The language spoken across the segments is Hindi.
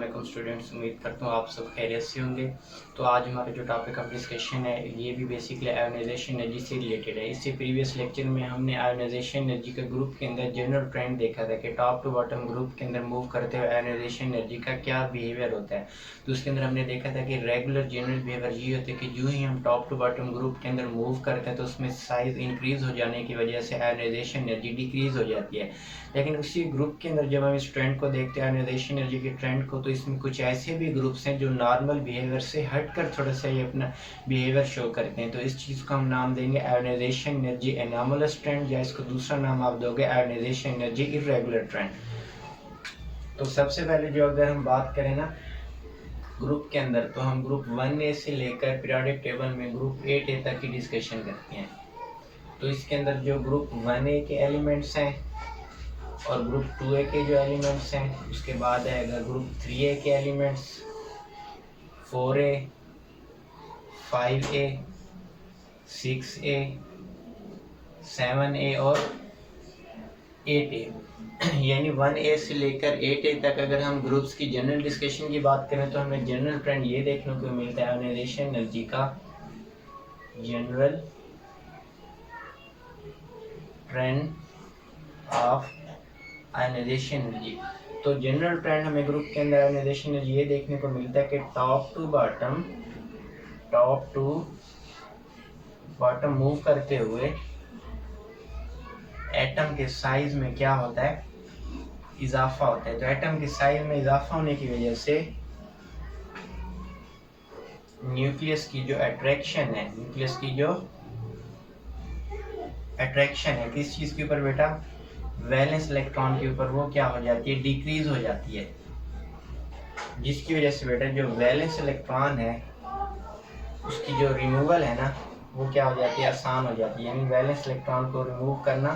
वालेकुम स्टूडेंट्स, उम्मीद करता हूँ आप सब खैरियत से होंगे। तो आज हमारा जो टॉपिक ऑफ डिस्कशन है ये भी बेसिकली आयोनाइजेशन एनर्जी से रिलेटेड है। इससे प्रीवियस लेक्चर में हमने आयोनाइजेशन एनर्जी के ग्रुप के अंदर जनरल ट्रेंड देखा था कि टॉप टू बॉटम ग्रुप के अंदर मूव करते हुए आयोनाइजेशन एनर्जी का क्या बिहेवियर होता है। तो उसके अंदर हमने देखा था कि रेगुलर जनरल बिहेवियर ये होता है कि जो ही हम टॉप टू बॉटम ग्रुप के अंदर मूव करते हैं तो उसमें साइज इंक्रीज हो जाने की वजह से आयोनाइजेशन एनर्जी डिक्रीज हो जाती है। लेकिन उसी ग्रुप के अंदर जब हम इस ट्रेंड को देखते हैं आयोनाइजेशन एनर्जी के ट्रेंड को, तो इसमें कुछ ऐसे भी ग्रुप्स हैं जो नॉर्मल बिहेवियर से हटकर थोड़ा सा ये अपना बिहेवियर शो करते हैं। तो इस चीज़ को हम नाम देंगे आयोनाइजेशन एनर्जी एनॉमलस ट्रेंड, या इसको दूसरा नाम आप दोगे आयोनाइजेशन एनर्जी इर्रेगुलर ट्रेंड। तो सबसे पहले जो अगर हम बात करें ना ग्रुप के अंदर, तो हम ग्रुप 1A से लेकर पीरियोडिक टेबल में ग्रुप 8A तक की डिस्कशन करते हैं। तो इसके अंदर जो ग्रुप 1A के एलिमेंट्स हैं और ग्रुप 2A के जो एलिमेंट्स हैं, उसके बाद आएगा ग्रुप 3A के elements, 4A, 5A, 6A, 7A और 8A। यानी 1A से लेकर 8A तक अगर हम ग्रुप्स की जनरल डिस्कशन की बात करें तो हमें जनरल ट्रेंड ये देखने को मिलता है आयोनाइजेशन एनर्जी का general trend of ionisation energy. तो जनरल ट्रेंड हमें ग्रुप के अंदर आयोनाइजेशन एनर्जी ये देखने को मिलता है कि टॉप टू बॉटम मूव करते हुए एटम के साइज में क्या होता है, इजाफा होता है। तो एटम के साइज में इजाफा होने की वजह से न्यूक्लियस की जो अट्रैक्शन है किस चीज के ऊपर बेटा, वैलेंस इलेक्ट्रॉन के ऊपर, वो क्या हो जाती है, डिक्रीज हो जाती है। जिसकी वजह से बेटा जो वैलेंस इलेक्ट्रॉन है उसकी जो रिमूवल है ना वो क्या हो जाती है, आसान हो जाती है। यानी वैलेंस इलेक्ट्रॉन को रिमूव करना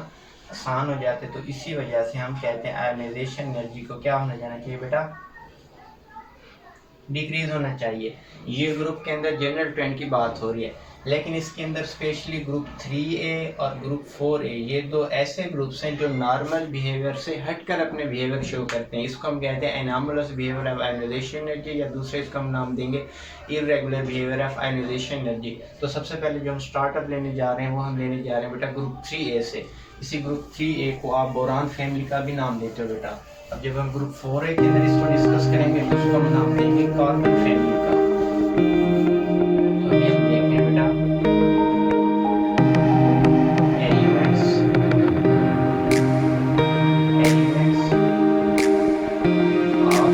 आसान हो जाते। तो इसी वजह से हम कहते हैं आयोनाइजेशन एनर्जी को क्या होना जाना चाहिए बेटा, डिक्रीज होना चाहिए। ये ग्रुप के अंदर जनरल ट्रेंड की बात हो रही है। लेकिन इसके अंदर स्पेशली ग्रुप 3A और ग्रुप 4A ये दो ऐसे ग्रुप्स हैं जो नॉर्मल बिहेवियर से हटकर अपने बिहेवियर शो करते हैं। इसको हम कहते हैं anomalous behaviour of ionisation energy, या दूसरे इसको हम नाम देंगे irregular behaviour of ionisation energy. तो सबसे पहले जो हम स्टार्टअप लेने जा रहे हैं वो हम लेने जा रहे हैं बेटा ग्रुप 3A से। इसी ग्रुप 3A को आप बोरान फैमिली का भी नाम देते हो बेटा। अब जब हम ग्रुप 4A के अंदर इसको डिस्कस करेंगे तो उसको हम नाम देंगे कार्बन फैमिली का। तो अभी हम देखते हैं बेटा एलिमेंट्स ऑफ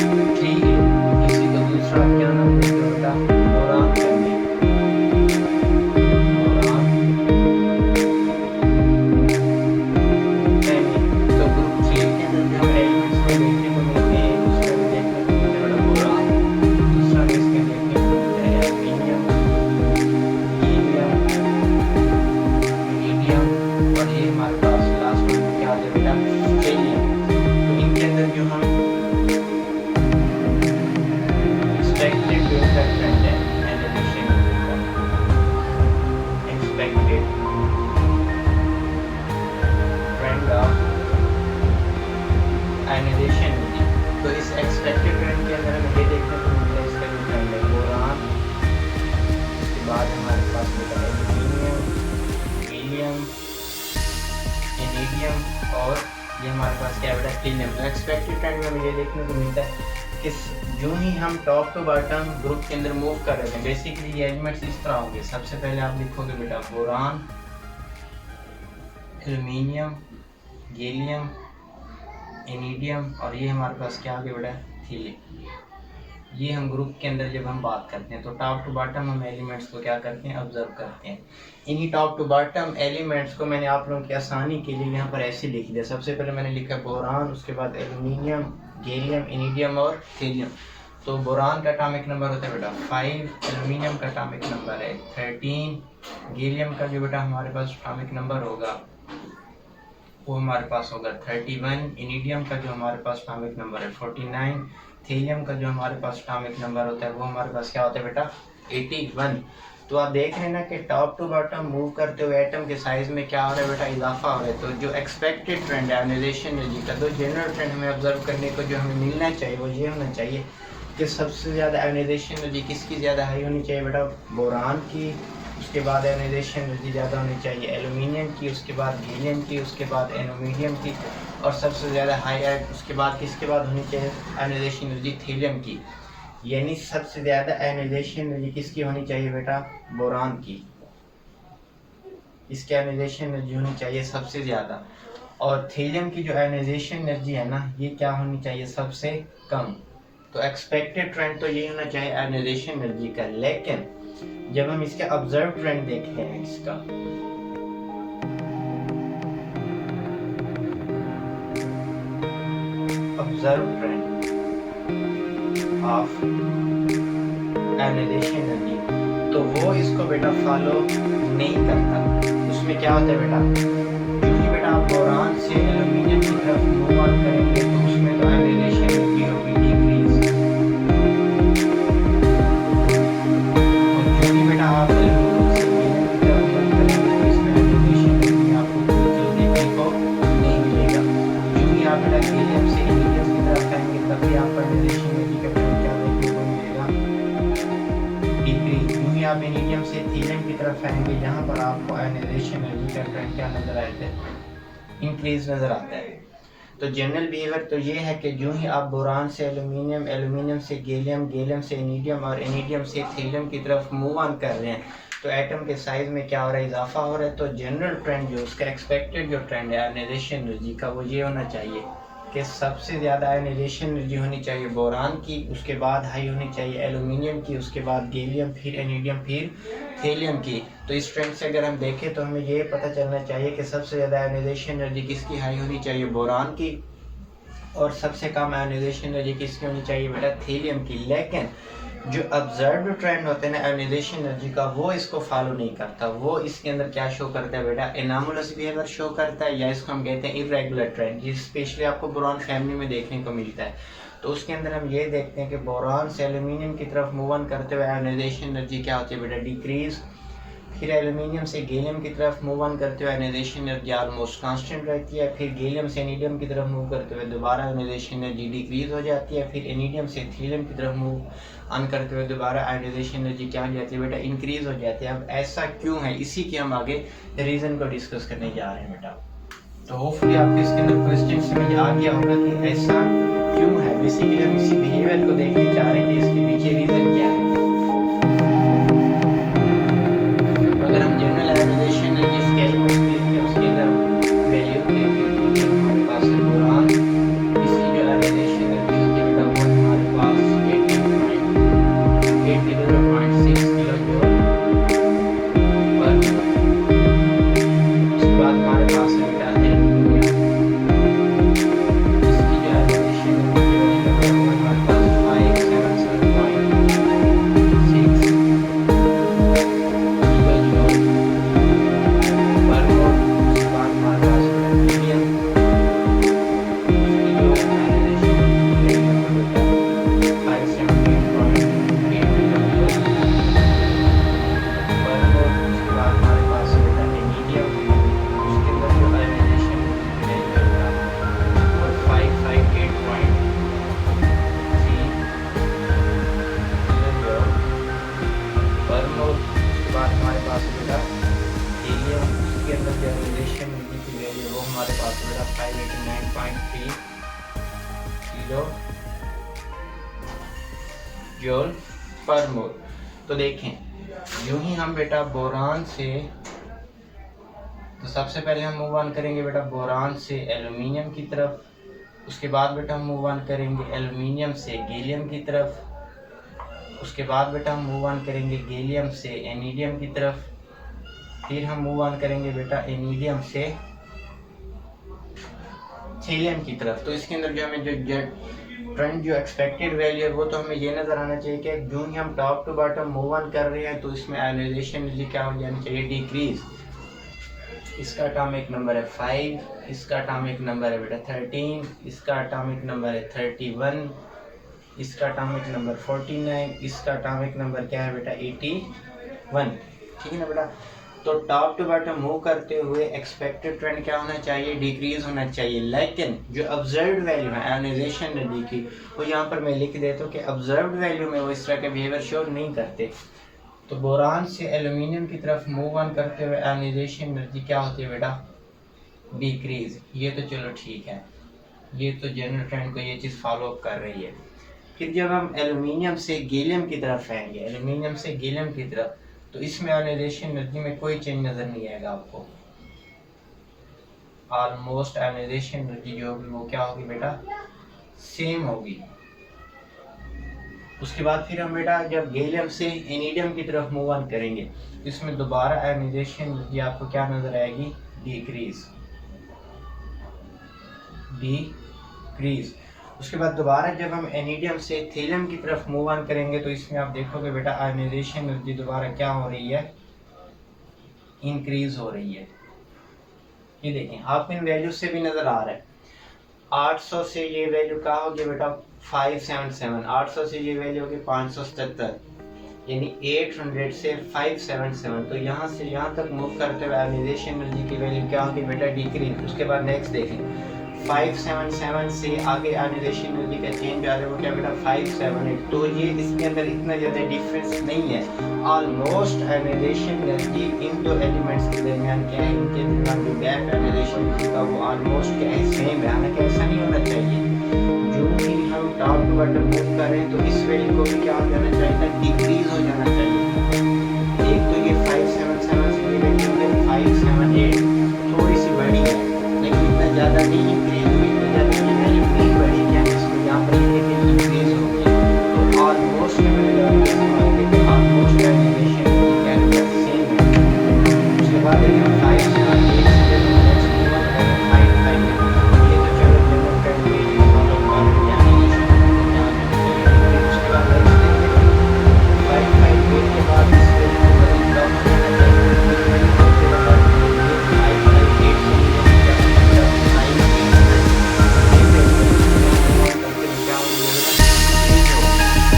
ग्रुप 3A। इसी को दूसरा क्या नाम देते हो बेटा, बोरान फैमिली। तो इस एक्सपेक्टेड ट्रेंड के अंदर हमें ये देखने को मिलता है, इसका जो ट्रेंड है बोरान, उसके बाद हमारे पास होता है एल्यूमिनियम, हीलियम, इरिडियम और ये हमारे पास क्या बेटा, हीलियम। तो एक्सपेक्टेड ट्रेंड में हमें ये देखने को मिलता है कि जो ही हम टॉप टू बॉटम ग्रुप के अंदर मूव कर रहे हैं बेसिकली ये एलिमेंट्स इस तरह होंगे। सबसे पहले आप लिखोगे बेटा बोरान, एल्यूमिनियम, गैलियम, इरिडियम और ये हमारे पास क्या आ गया बेटा, हीलियम। ये हम ग्रुप के अंदर जब हम बात करते हैं तो टॉप टू बॉटम हम एलिमेंट्स को क्या करते हैं, ऑब्जर्व करते हैं। इन्हीं टॉप टू बॉटम एलिमेंट्स को मैंने आप लोगों की आसानी के लिए यहाँ पर ऐसे लिख दिया। सबसे पहले मैंने लिखा बोरान, उसके बाद एल्यूमिनियम, गैलियम, इरिडियम और हीलियम। तो बोरान का एटॉमिक नंबर होता है बेटा 5, एल्यूमिनियम का एटॉमिक नंबर है 13, गैलियम का जो बेटा हमारे पास एटॉमिक नंबर होगा वो हमारे पास होगा 31, इरिडियम का जो हमारे पास एटॉमिक नंबर है 49, थीलियम का जो हमारे पास एटॉमिक नंबर होता है वो हमारे पास क्या होता है बेटा 81। तो आप देख रहे हैं ना कि टॉप टू बॉटम मूव करते हुए एटम के साइज में क्या हो रहा है बेटा, इजाफा हो रहा है। तो जो एक्सपेक्टेड ट्रेंड है आयोनाइजेशन एनर्जी का, तो जनरल ट्रेंड हमें ऑब्जर्व करने को जो हमें मिलना चाहिए वो ये होना चाहिए कि सबसे ज़्यादा आयोनाइजेशन एनर्जी किसकी ज़्यादा हाई होनी चाहिए बेटा, बोरान की। उसके बाद आयोनाइजेशन एनर्जी ज़्यादा होनी चाहिए एल्यूमिनियम की, उसके बाद गैलियम की, उसके बाद एल्यूमिनियम की, और सबसे ज़्यादा हाई उसके बाद किसके बाद होनी चाहिए आयोनाइजेशन एनर्जी, थीलियम की। यानी सबसे ज़्यादा आयोनाइजेशन एनर्जी किसकी होनी चाहिए बेटा, बोरान की। इसकी आयोनाइजेशन एनर्जी होनी चाहिए सबसे ज़्यादा, और थीलियम की जो आयोनाइजेशन एनर्जी है ना, ये क्या होनी चाहिए, सबसे कम। तो एक्सपेक्टेड ट्रेंड तो ये होना चाहिए आयोनाइजेशन एनर्जी का, लेकिन जब हम इसका ऑब्जर्व ट्रेंड देखते हैं, इसका observe trend of ionisation energy, तो वो इसको बेटा फॉलो नहीं करता। उसमें क्या होता है बेटा, क्योंकि बेटा आप बोरान से एल्यूमिनियम की तरफ मूव ऑन करेंगे तो उसमें तो आयोनाइजेशन एनर्जी होगी डिक्रीज, और क्योंकि बेटा आप एल्यूमिनियम से गैलियम की तरफ मूव करेंगे तो इसमें आयोनाइजेशन एनर्जी आपको कोई चीज देखने को नहीं मिलेगा। क्योंकि आप बेटा गैलियम से एल्यूमिनियम की तरफ आएंगे तभी आपको आयोनाइजेशन एनर्जी का क्या देखने को मिलेगा, डिक्रीज। क्योंकि आप एल्यूमिनियम से थीलियम की तरफ आएंगे जहाँ पर आपको आयोनाइजेशन एनर्जी का ट्रेंड क्या नजर आता है, इंक्रीज नजर आता है। तो जनरल बिहेवियर तो ये है कि जो ही आप बोरान से एल्यूमिनियम, एल्यूमिनियम से गैलियम, गैलियम से एनिडियम और एनिडियम से थीलियम की तरफ मूव ऑन कर रहे हैं तो एटम के साइज में क्या हो रहा है, इजाफा हो रहा है। तो जनरल ट्रेंड जो उसका एक्सपेक्टेड जो ट्रेंड है आयोनाइजेशन एनर्जी का, वो ये होना चाहिए कि सबसे ज़्यादा आयोनाइजेशन एनर्जी होनी चाहिए बोरान की, उसके बाद हाई होनी चाहिए एल्यूमिनियम की, उसके बाद गैलियम, फिर एनिडियम, फिर थीलियम की। तो इस ट्रेंड से अगर हम देखें तो हमें ये पता चलना चाहिए कि सबसे ज़्यादा आयोनाइजेशन एनर्जी किसकी हाई होनी चाहिए, बोरान की, और सबसे कम आयोनाइजेशन एनर्जी किसकी होनी चाहिए बेटा, थीलियम की। लेकिन जो ऑब्जर्व्ड ट्रेंड होते हैं ना आयोनाइजेशन एनर्जी का, वो इसको फॉलो नहीं करता। वो इसके अंदर क्या शो करता है बेटा, एनॉमलस बिहेवियर शो करता है, या इसको हम कहते हैं इरेगुलर ट्रेंड, जिस स्पेशली आपको बोरान फैमिली में देखने को मिलता है। तो उसके अंदर हम ये देखते हैं कि बोरान से एल्यूमिनियम की तरफ मूव ऑन करते हुए आयोनाइजेशन एनर्जी क्या होती है बेटा, डिक्रीज। फिर एल्यूमिनियम से गैलियम की तरफ मूव ऑन करते हुए आयोनाइजेशन एनर्जी ऑलमोस्ट कांस्टेंट रहती है। फिर गैलियम से एनिडियम की तरफ मूव करते हुए दोबारा आयोनाइजेशन एनर्जी डिक्रीज हो जाती है। फिर एनिडियम से थीलियम की तरफ मूव ऑन करते हुए दोबारा आयोनाइजेशन एनर्जी क्या हो जाती है बेटा, इंक्रीज हो जाती है। अब ऐसा क्यों है, इसी के हम आगे रीजन को डिस्कस करने जा रहे हैं बेटा। तो होपफुली आपको इसके अंदर क्वेश्चन समझ आ गया होगा कि ऐसा क्यों है। बेसिकली हम इसी बिहेवियर को देखने जा रहे हैं कि इसके पीछे रीजन क्या है। अगर हम जनरल आयोनाइजेशन एनर्जी स्केल को देखें, उसके अंदर वैल्यू देखें तो हमारे पास है बोरान, इसकी जो आयोनाइजेशन एनर्जी होती है बेटा वो हमारे पास 80.6 किलो जूल पर। उसके बाद हमारे पास है बेटा एल्यूमिनियम, इसकी जो आयोनाइजेशन एनर्जी है वो हमारे पास 577.6 जूल पर मोल। तो देखें, यूं ही हम बेटा बोरान से, तो सबसे पहले हम मूव ऑन करेंगे बेटा बोरान से एल्यूमिनियम की तरफ, उसके बाद बेटा हम मूव ऑन करेंगे एल्यूमिनियम से गैलियम की तरफ, उसके बाद बेटा हम मूव ऑन करेंगे गैलियम से एनिडियम की तरफ, फिर हम मूव ऑन करेंगे बेटा एनिडियम से थीलियम की तरफ। तो इसके अंदर जो हमें जो ट्रेंड जो एक्सपेक्टेड वैल्यू है वो तो हमें ये नजर आना चाहिए कि जो ही हम top to bottom move on कर रहे हैं तो इसमें आयोनाइजेशन एनर्जी क्या हो जानी चाहिए, डिक्रीज। इसका एटॉमिक नंबर है 5, इसका एटॉमिक नंबर है बेटा 13, इसका एटॉमिक नंबर है 31, इसका एटॉमिक नंबर 49, इसका एटॉमिक नंबर क्या है बेटा 80 1, ठीक है ना बेटा। तो टॉप टू बॉटम मूव करते हुए एक्सपेक्टेड ट्रेंड क्या होना चाहिए, डिक्रीज होना चाहिए। लेकिन जो ऑब्जर्व्ड वैल्यू है आयोनाइजेशन एनर्जी की, वो यहाँ पर मैं लिख देता हूँ कि ऑब्जर्व्ड वैल्यू में वो इस तरह के बिहेवियर शो नहीं करते। तो बोरान से एल्यूमिनियम की तरफ मूव ऑन करते हुए आयोनाइजेशन एनर्जी क्या होती है बेटा, डिक्रीज। ये तो चलो ठीक है, ये तो जनरल ट्रेंड को ये चीज़ फॉलो अप कर रही है। फिर जब हम एल्यूमिनियम से गैलियम की तरफ आएंगे, एल्यूमिनियम से गैलियम की तरफ, तो इसमें आयोनाइजेशन एनर्जी में कोई चेंज नज़र नहीं आएगा आपको। ऑलमोस्ट आयोनाइजेशन एनर्जी जो होगी वो क्या होगी बेटा, सेम होगी। उसके बाद फिर हम बेटा जब गैलियम से एनिडियम की तरफ मूव ऑन करेंगे, तो इसमें दोबारा आयोनाइजेशन एनर्जी आपको क्या नज़र आएगी, डिक्रीज। उसके बाद दोबारा जब हम एनिडियम से थीलियम की तरफ मूव ऑन करेंगे, तो इसमें आप देखोगे बेटा आयोनाइजेशन एनर्जी दोबारा क्या हो रही है, इंक्रीज हो रही है। ये देखें आपको इन वैल्यू से भी नज़र आ रहा है। 800 से ये वैल्यू क्या होगी बेटा 577, 800 से ये वैल्यू होगी 577, यानी 800 से 577। तो यहाँ से यहाँ तक मूव करते हुए आयोनाइजेशन एनर्जी की वैल्यू क्या होगी बेटा, डिक्रीज। उसके बाद नेक्स्ट देखें 577 से आगे आयोनाइजेशन एनर्जी का चेंज आ रहा है वो क्या बेटा 578। तो ये इसके अंदर इतना ज़्यादा डिफरेंस नहीं है। ऑलमोस्ट आयोनाइजेशन एनर्जी इन दो एलिमेंट्स के दरमियान क्या है, इनके दरमियान जो गैप आयोनाइजेशन एनर्जी का वो ऑलमोस्ट क्या है, सेम है। हालांकि ऐसा नहीं होना चाहिए, जो भी हम टॉप टू बॉटम मूव कर रहे हैं तो इस वैल्यू को भी क्या हो जाना चाहिए, डिक्रीज हो जाना चाहिए। एक तो ये 577 से ये वैल्यू है 578, थोड़ी सी बड़ी है लेकिन इतना ज़्यादा नहीं इंक्रीज हुई, इतना ज़्यादा ये वैल्यू नहीं बढ़ी, क्या इसको यहाँ पर इंक्रीज हो गई। तो almost almost ionisation energy same है। उसके बाद देखिए 578 से नेक्स्ट मूव ऑन करें 55, ये तो चलो जनरल ट्रेंड पे फॉलो कर रही है आयोनाइजेशन। उसके बाद नेक्स्ट देखिए 558 के बाद इस वैल्यू को बदल डाउन करना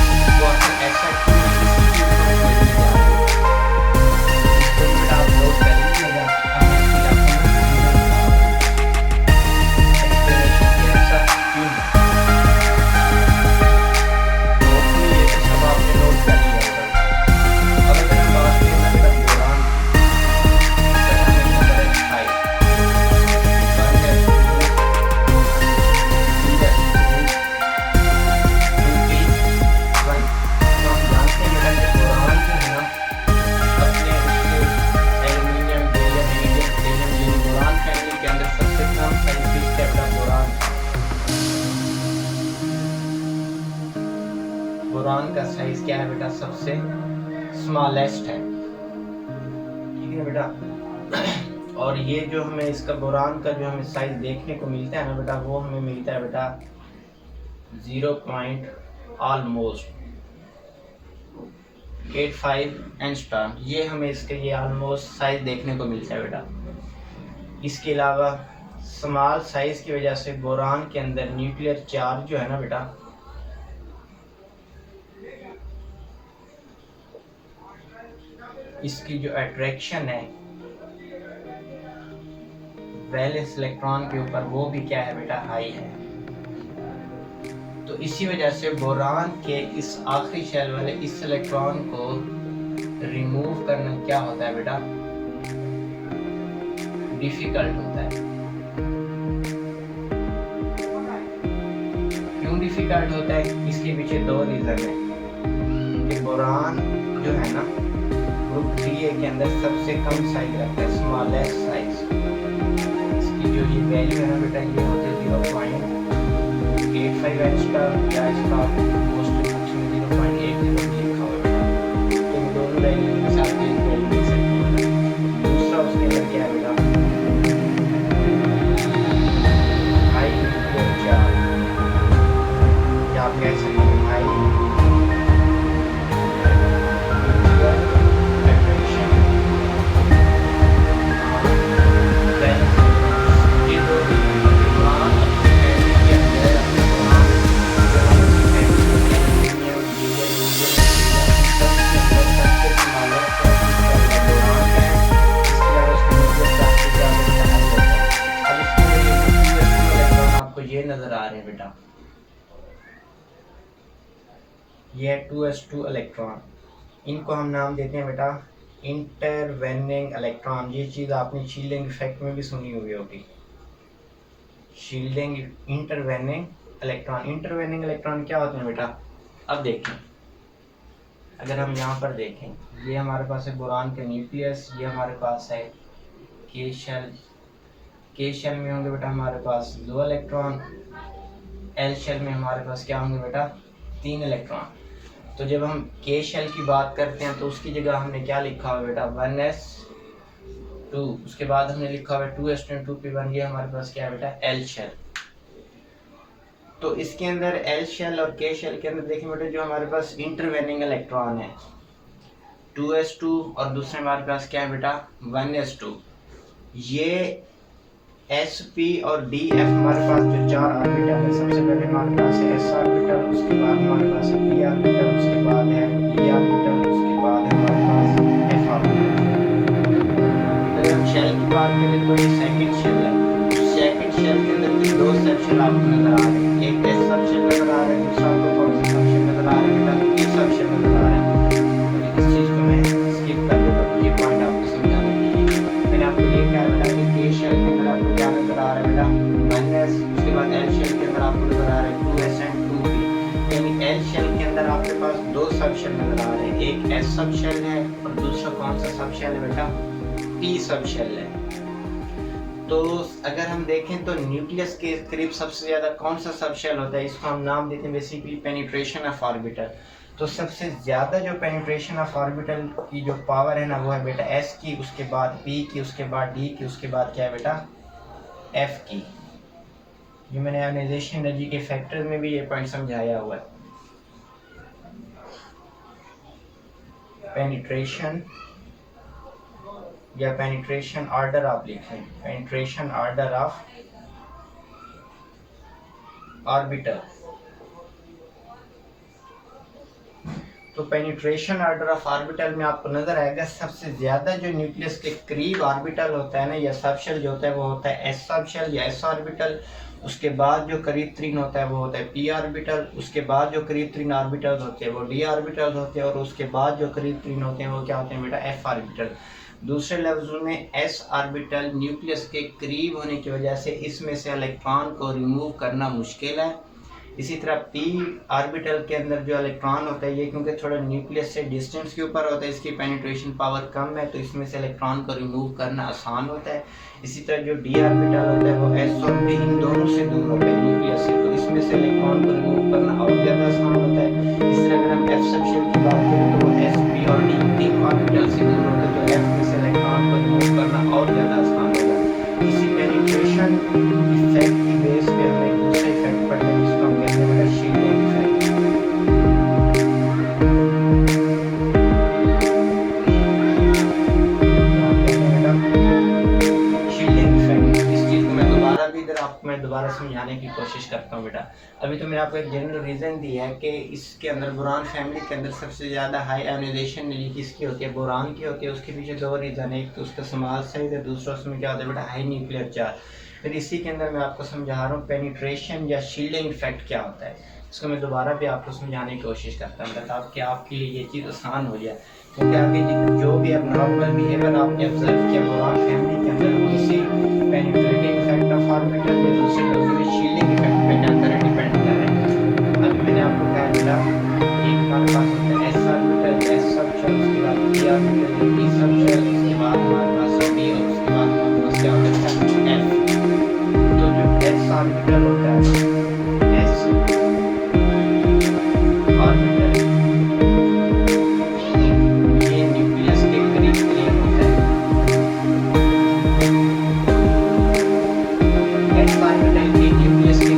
चाहिए, उसके बाद ये 558 से बोरान का साइज क्या है बेटा, सबसे स्मॉलेस्ट है, ठीक है बेटा। और ये जो हमें इसका बोरान का जो हमें साइज देखने को मिलता है ना बेटा, वो हमें मिलता है बेटा 0 ऑलमोस्ट 85 एंगस्ट्रॉम। ये हमें इसके ये ऑलमोस्ट साइज देखने को मिलता है बेटा। इसके अलावा स्मॉल साइज की वजह से बोरान के अंदर न्यूक्लियर चार्ज जो है ना बेटा, इसकी जो अट्रैक्शन है वैलेंस इलेक्ट्रॉन के ऊपर वो भी क्या है बेटा, हाई है। तो इसी वजह से बोरान के इस आखिरी शेल वाले इस इलेक्ट्रॉन को रिमूव करना क्या होता है बेटा, डिफिकल्ट होता है। क्यों डिफिकल्ट होता है, इसके पीछे दो रीजन है कि बोरान जो है ना ग्रुप 3A के अंदर सबसे कम साइज रखता है, स्मॉलेस्ट साइज। इसकी जो ये वैल्यू है ना बेटा, ये होते 0.85 एंगस्ट्रॉम या इसका मोस्ट बुक्स में 0.80 लिखा हुआ है बेटा। तो इन दोनों वैल्यू के साथ एक वैल्यू लिख सकते हैं। दूसरा उसके अंदर क्या है बेटा, हाई न्यूक्लियर चार्ज, या आप कह सकते हैं हाई ये है 2s2 इलेक्ट्रॉन। इनको हम नाम देते हैं बेटा इंटरवेनिंग इलेक्ट्रॉन। ये चीज़ आपने शील्डिंग इफेक्ट में भी सुनी हुई होगी, shielding intervening electron. Intervening electron क्या होते हैं बेटा? अब देखें, अगर हम यहाँ पर देखें, ये हमारे पास है बोरान का न्यूक्लियस, ये हमारे पास है के शेल। के शेल में होंगे बेटा हमारे पास 2 इलेक्ट्रॉन, एल शेल में हमारे पास क्या होंगे बेटा 3 इलेक्ट्रॉन। तो जब हम के शेल की बात करते हैं तो उसकी जगह हमने क्या लिखा हुआ बेटा 1s2, उसके बाद हमने लिखा हुआ 2s2p1। ये हमारे पास क्या है बेटा एल शेल। तो इसके अंदर एल शेल और के शेल के अंदर देखें बेटा जो हमारे पास इंटरवेनिंग इलेक्ट्रॉन है 2s2 और दूसरे हमारे पास क्या है बेटा 1s2। ये sp और df हमारे पास जो 4 ऑर्बिटल है, सबसे पहले हमारे पास है s ऑर्बिटल, उसके बाद हमारे पास है p ऑर्बिटल, उसके बाद है e ऑर्बिटल, उसके बाद है हमारे पास f ऑर्बिटल। अगर हम शेल की बात करें तो ये सेकंड शेल है। सेकंड शेल के अंदर भी 2 सब शेल आपको नजर आ रहे हैं, एक s सब शेल नजर आ रहा है, दूसरा आपको कौन सा सब शेल नजर आ रहा है बेटा p सब शेल नजर आ रहा है। इस चीज को मैं स्किप कर देता हूं, ये पॉइंट आपको समझाने के लिए मैंने आपको ये कहा बेटा कि के शेल के अंदर आपको क्या नजर आ रहा है बेटा 1s, उसके बाद एल शेल के अंदर आपको नजर आ रहा है 2s एंड 2p। यानी एल शेल के अंदर आपके पास 2 सब शेल नजर आ रहे हैं, एक s सब शेल है और दूसरा कौन सा सब शेल है बेटा p सब शेल है। तो अगर हम देखें तो न्यूक्लियस के करीब सबसे ज्यादा कौन सा सब शेल होता है, इसको हम नाम देते हैं बेसिकली पेनिट्रेशन ऑफ ऑर्बिटल। तो सबसे ज्यादा जो पेनिट्रेशन ऑफ ऑर्बिटल की जो पावर है ना वो है बेटा s की, उसके बाद p की, उसके बाद d की, उसके बाद क्या है बेटा f की। जो मैंने आयोनाइजेशन एनर्जी के फैक्टर्स में भी ये पॉइंट समझाया हुआ है। पेनिट्रेशन या पेनिट्रेशन ऑर्डर आप लिखें, पेनिट्रेशन ऑर्डर ऑफ ऑर्बिटल। तो पेनिट्रेशन ऑर्डर ऑफ ऑर्बिटल में आपको नजर आएगा सबसे ज्यादा जो न्यूक्लियस के करीब ऑर्बिटल होता है ना या सबशेल जो होता है वो होता है एस सबशेल या एस ऑर्बिटल। उसके बाद जो करीब तरीन होता है वो होता है पी ऑर्बिटल, उसके बाद जो करीब तरीन ऑर्बिटल होते हैं वो डी ऑर्बिटल होते हैं, और उसके बाद जो करीब तरीन होते हैं वो क्या होते हैं बेटा एफ ऑर्बिटल। दूसरे लफ्जों में एस ऑर्बिटल न्यूक्लियस के करीब होने की वजह से इसमें से इलेक्ट्रॉन को रिमूव करना मुश्किल है। इसी तरह पी ऑर्बिटल के अंदर जो इलेक्ट्रॉन होता है ये क्योंकि थोड़ा न्यूक्लियस से डिस्टेंस के ऊपर होता है, इसकी पेनिट्रेशन पावर कम है, तो इसमें से इलेक्ट्रॉन को रिमूव करना आसान होता है। इसी तरह जो डी ऑर्बिटल होता है वो एस और पी इन दोनों से दूर होता है न्यूक्लियस से, तो इसमें से इलेक्ट्रॉन को रिमूव करना और ज़्यादा आसान होता है। इस तरह अगर हम एफ सबशेल की बात करें तो वो एस पी और डी तीन ऑर्बिटल से दूर होते हैं, तो एफ में से इलेक्ट्रॉन को रिमूव करना और ज़्यादा आसान होगा। इसी पेनिट्रेशन इफेक्ट की बेस पे हमें एक दूसरा इफेक्ट पढ़ते हैं जिसको हम कहते हैं शील्डिंग इफेक्ट। मैं दोबारा समझाने की कोशिश करता हूँ बेटा। अभी तो मैंने आपको एक जनरल रीज़न दिया है कि इसके अंदर बोरान फैमिली के अंदर सबसे ज़्यादा हाई आयोनाइजेशन एनर्जी किसकी होती है, बोरान की होती है। उसके पीछे 2 रीज़न है, एक तो उसका स्मॉल साइज है, दूसरा उसमें क्या होता है बेटा हाई न्यूक्लियर चार्ज। फिर इसी के अंदर मैं आपको समझा रहा हूँ पेनिट्रेशन या शील्डिंग इफेक्ट क्या होता है, इसको मैं दोबारा भी आपको समझाने की कोशिश करता हूँ ताकि आपके लिए ये चीज़ आसान हो जाए। क्योंकि आपके जो भी अब नॉर्मल बिहेवियर आपने ऑब्जर्व किया बोरान फैमिली के अंदर वो इसी पेनिट्रेटिंग इफेक्ट ऑफ ऑर्बिटल या दूसरे लफ्ज़ों में शील्डिंग इफेक्ट पे क्या कर डिपेंड कर रहे हैं। अभी मैंने आपको कहा बेटा एक हमारे पास होता है एस ऑर्बिटल, एस सबशेल, उसके बाद पी ऑर्बिटल, पी सबशेल, उसके बाद हमारे पास डी और उसके बाद हमारे पास क्या होता है एफ। तो जो एस ऑर्बिटल होता है एस ऑर्बिटल ये न्यूक्लियस के करीब करीब होता है। एस ऑर्बिटल के न्यूक्लियस के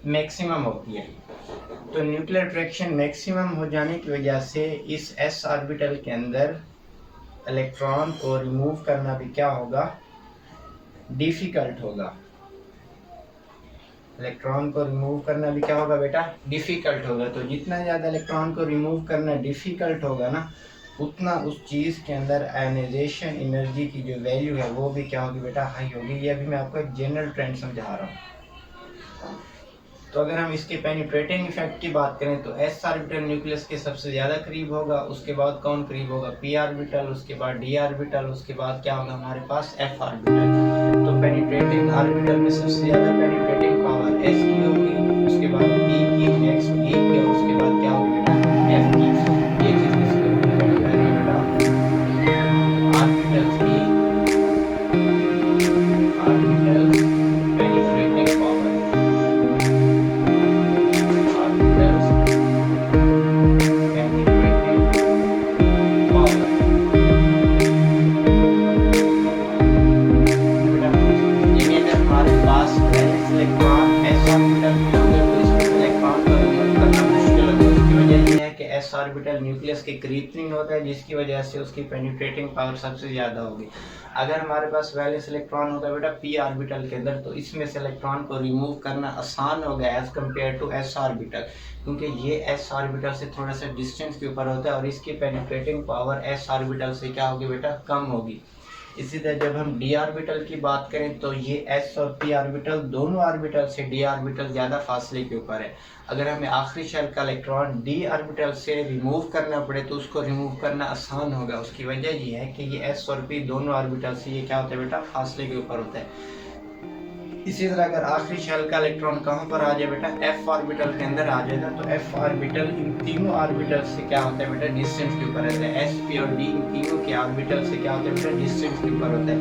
मैक्सिमम होती है। तो न्यूक्लियर अट्रैक्शन मैक्सिमम हो जाने की वजह से इस s ऑर्बिटल के अंदर इलेक्ट्रॉन को रिमूव करना भी क्या होगा, डिफिकल्ट होगा। इलेक्ट्रॉन को रिमूव करना भी क्या होगा बेटा, डिफिकल्ट होगा। तो जितना ज़्यादा इलेक्ट्रॉन को रिमूव करना डिफिकल्ट होगा ना, उतना उस चीज़ के अंदर आयनाइजेशन एनर्जी की जो वैल्यू है वो भी क्या होगी बेटा, हाई होगी। ये अभी मैं आपको एक जनरल ट्रेंड समझा रहा हूँ। तो अगर हम इसके पेनिट्रेटिंग इफेक्ट की बात करें तो एस ऑर्बिटल न्यूक्लियस के सबसे ज़्यादा करीब होगा, उसके बाद कौन करीब होगा, पी ऑर्बिटल, उसके बाद डी ऑर्बिटल, उसके बाद क्या होगा हमारे पास एफ ऑर्बिटल। तो पेनिट्रेटिंग ऑर्बिटल में सबसे ज़्यादा पेनिट्रेटिंग पावर एस की होगी, उसके बाद पी की, नेक्स्ट ई की, और उसके बाद क्या होगी बेटा, एफ की। ये चीज़ ऑर्बिटल्स की orbitals penetrating power, orbitals penetrating power. यानी अगर हमारे पास वैलेंस इलेक्ट्रॉन एस ऑर्बिटल में होंगे तो इसमें इलेक्ट्रॉन को रिमूव करना मुश्किल होगा। उसकी वजह यह है कि एस ऑर्बिटल न्यूक्लियस के करीब नहीं होता है, जिसकी वजह से उसकी पेनिट्रेटिंग पावर सबसे ज़्यादा होगी। अगर हमारे पास वैलेंस इलेक्ट्रॉन होगा बेटा पी ऑर्बिटल के अंदर, तो इसमें से इलेक्ट्रॉन को रिमूव करना आसान होगा as compare to s orbital, क्योंकि ये एस ऑर्बिटल से थोड़ा सा डिस्टेंस के ऊपर होता है और इसकी पेनिट्रेटिंग पावर एस ऑर्बिटल से क्या होगी बेटा, कम होगी। इसी तरह जब हम डी ऑर्बिटल की बात करें तो ये एस और पी ऑर्बिटल दोनों ऑर्बिटल से डी ऑर्बिटल ज़्यादा फासले के ऊपर है। अगर हमें आखिरी शेल का इलेक्ट्रॉन डी ऑर्बिटल से रिमूव करना पड़े तो उसको रिमूव करना आसान होगा। उसकी वजह ये है कि ये एस और पी दोनों ऑर्बिटल से ये क्या होता है बेटा, फासले के ऊपर होता है। इसी तरह अगर आखिरी शेल का इलेक्ट्रॉन कहाँ पर आ जाए बेटा, एफ ऑर्बिटल के अंदर आ जाएगा, तो एफ ऑर्बिटल इन तीनों ऑर्बिटल से क्या होता है बेटा, डिस्टेंस के ऊपर रहता है। एस पी और डी इन तीनों के ऑर्बिटल से क्या होता है बेटा, डिस्टेंस के ऊपर होता है।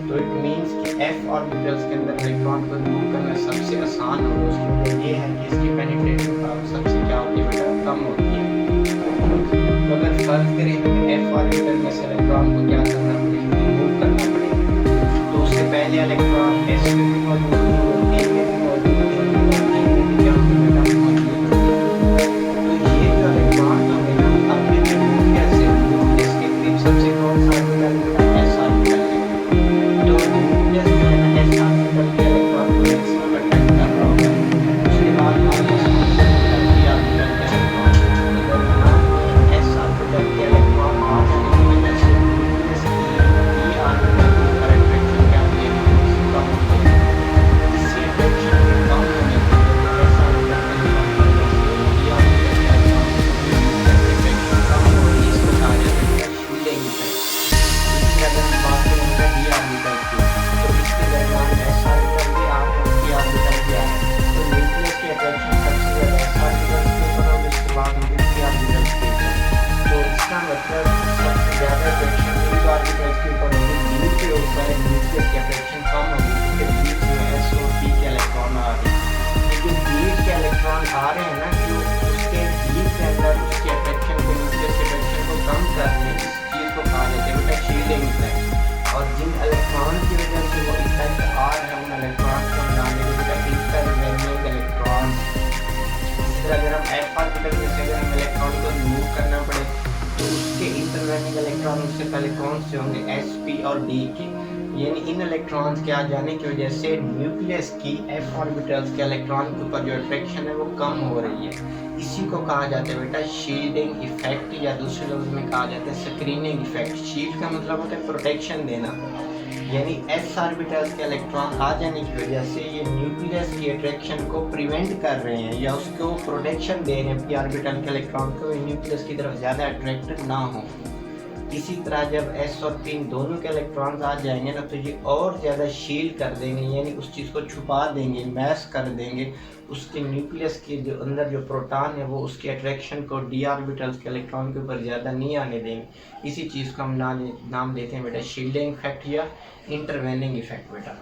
तो इट मींस कि एफ ऑर्बिटल्स के अंदर इलेक्ट्रॉन को रिमूव करना सबसे आसान होगा। उसकी वजह ये है कि इसकी पेनिट्रेटिंग पावर सबसे क्या होती है बेटा, कम होती है। तो अगर फर्क करें हमें एफ ऑर्बिटल में से इलेक्ट्रॉन को क्या करना पड़ेगा, रिमूव करना पड़ेगा, तो उससे पहले इलेक्ट्रॉन एस में भी मौजूद है, ए में भी मौजूद है, डी में भी क्या होगा बेटा, मौजूद है। तो ये जो इलेक्ट्रॉन जो है ना, अपने न्यूक्लियस से न्यूक्लियस के करीब सबसे कौन सा ऑर्बिटल है, एस ऑर्बिटल है। तो न्यूक्लियस जो है ना, एस ऑर्बिटल के इलेक्ट्रॉन को मैक्सिमम अट्रैक्ट कर रहा होगा। उसके बाद हमारे पास पी ऑर्बिटल के इलेक्ट्रॉन, अगर एस ऑर्बिटल के इलेक्ट्रॉन आ जाने की वजह से न्यूक्लियस की पी ऑर्बिटल पर अट्रैक्शन क्या होती है, कम होती है। इससे अट्रैक्शन के कम होने की वजह से एस ऑर्बिटल के इलेक्ट्रॉन पर पी ऑर्बिटल के इलेक्ट्रॉन अट्रैक्शन कम हो रही है, इसको कहा जाता है शील्डिंग इफेक्ट। इसी अगर हम बात करेंगे डी ऑर्बिटल की, तो इसके दरमियान एस ऑर्बिटल भी आ रहे हैं, पी ऑर्बिटल भी आ रहे हैं। तो न्यूक्लियस की अट्रैक्शन सबसे ज़्यादा एस ऑर्बिटल के ऊपर होगी, उसके बाद होगी पी ऑर्बिटल के ऊपर। तो इसका मतलब सबसे ज़्यादा अट्रैक्शन पी ऑर्बिटल के ऊपर होगी, डी के ऊपर न्यूक्लियस की अट्रैक्शन कम होगी, क्योंकि डी में एस और पी के इलेक्ट्रॉन आ रहे हैं। लेकिन डी के इलेक्ट्रॉन आ रहे हैं ना, जो उसके डी के अंदर उसकी अट्रैक्शन को, न्यूक्लियस की अट्रैक्शन को कम करने, इस चीज़ को कहा जाता है बेटा शील्डिंग इफेक्ट। और जिन इलेक्ट्रॉन की वजह से वो इफेक्ट आ रहा है, उन इलेक्ट्रॉन को हम नाम देंगे बेटा इंटरवेनिंग इलेक्ट्रॉन। इस तरह अगर हम एफ ऑर्बिटल में से अगर हम इलेक्ट्रॉन को रिमूव करना पड़े तो उसके इंटरवेनिंग इलेक्ट्रॉन उससे पहले कौन से होंगे, एस पी और डी के। यानी इन इलेक्ट्रॉन्स के आ जाने की वजह से न्यूक्लियस की एफ ऑर्बिटल्स के इलेक्ट्रॉन के ऊपर जो अट्रैक्शन है वो कम हो रही है। इसी को कहा जाता है बेटा शील्डिंग इफेक्ट, या दूसरे लफ्ज में कहा जाता है स्क्रीनिंग इफेक्ट। शील्ड का मतलब होता है प्रोटेक्शन देना, यानी एस ऑर्बिटल्स के इलेक्ट्रॉन आ जाने की वजह से ये न्यूक्लियस की अट्रैक्शन को प्रिवेंट कर रहे हैं या उसको प्रोटेक्शन दे रहे हैं पी ऑर्बिटल के इलेक्ट्रॉन को, न्यूक्लियस की तरफ ज़्यादा अट्रैक्ट ना हो। इसी तरह जब एस और पी दोनों के इलेक्ट्रॉन्स आ जाएंगे ना, तो ये और ज़्यादा शील्ड कर देंगे, यानी उस चीज़ को छुपा देंगे, मैस कर देंगे। उसके न्यूक्लियस के जो अंदर जो प्रोटॉन है वो उसकी अट्रैक्शन को डी ऑर्बिटल्स के इलेक्ट्रॉन के ऊपर ज़्यादा नहीं आने देंगे। इसी चीज़ को हम नाम देते हैं बेटा शील्डिंग इफेक्ट या इंटरवेनिंग इफेक्ट बेटा।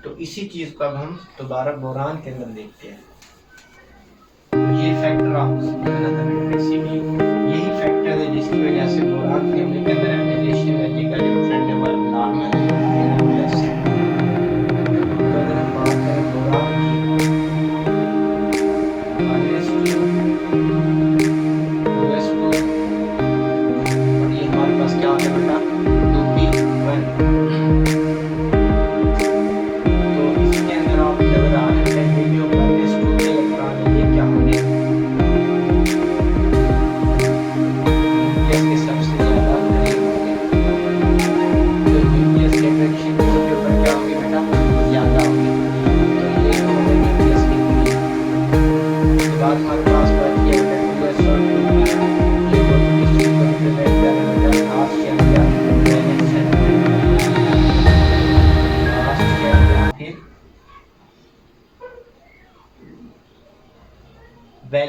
तो इसी चीज़ को अब हम दोबारा बोरान के अंदर देखते हैं। ये फैक्टर यही फैक्टर है जिसकी वजह से बोरान फैमिली के अंदर आयनाइजेशन एनर्जी का जो ट्रेंड है वो नॉर्मल है। तो अगर हम बात करें बोरान की,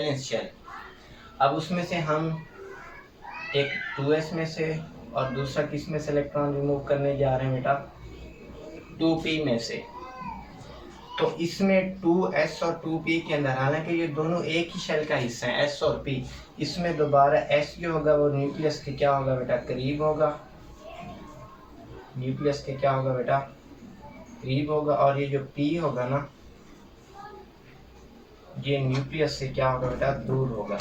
वैलेंस शेल। अब उसमें से हम एक 2s में से और दूसरा किस में से इलेक्ट्रॉन रिमूव करने जा रहे हैं बेटा, 2p में से। तो इसमें 2s और 2p के अंदर, हालांकि ये दोनों एक ही शेल का हिस्सा है s और p, इसमें दोबारा s जो होगा वो न्यूक्लियस के क्या होगा बेटा, करीब होगा, न्यूक्लियस के क्या होगा बेटा, करीब होगा। और ये जो p होगा ना, ये न्यूक्लियस से क्या होगा बेटा, दूर होगा।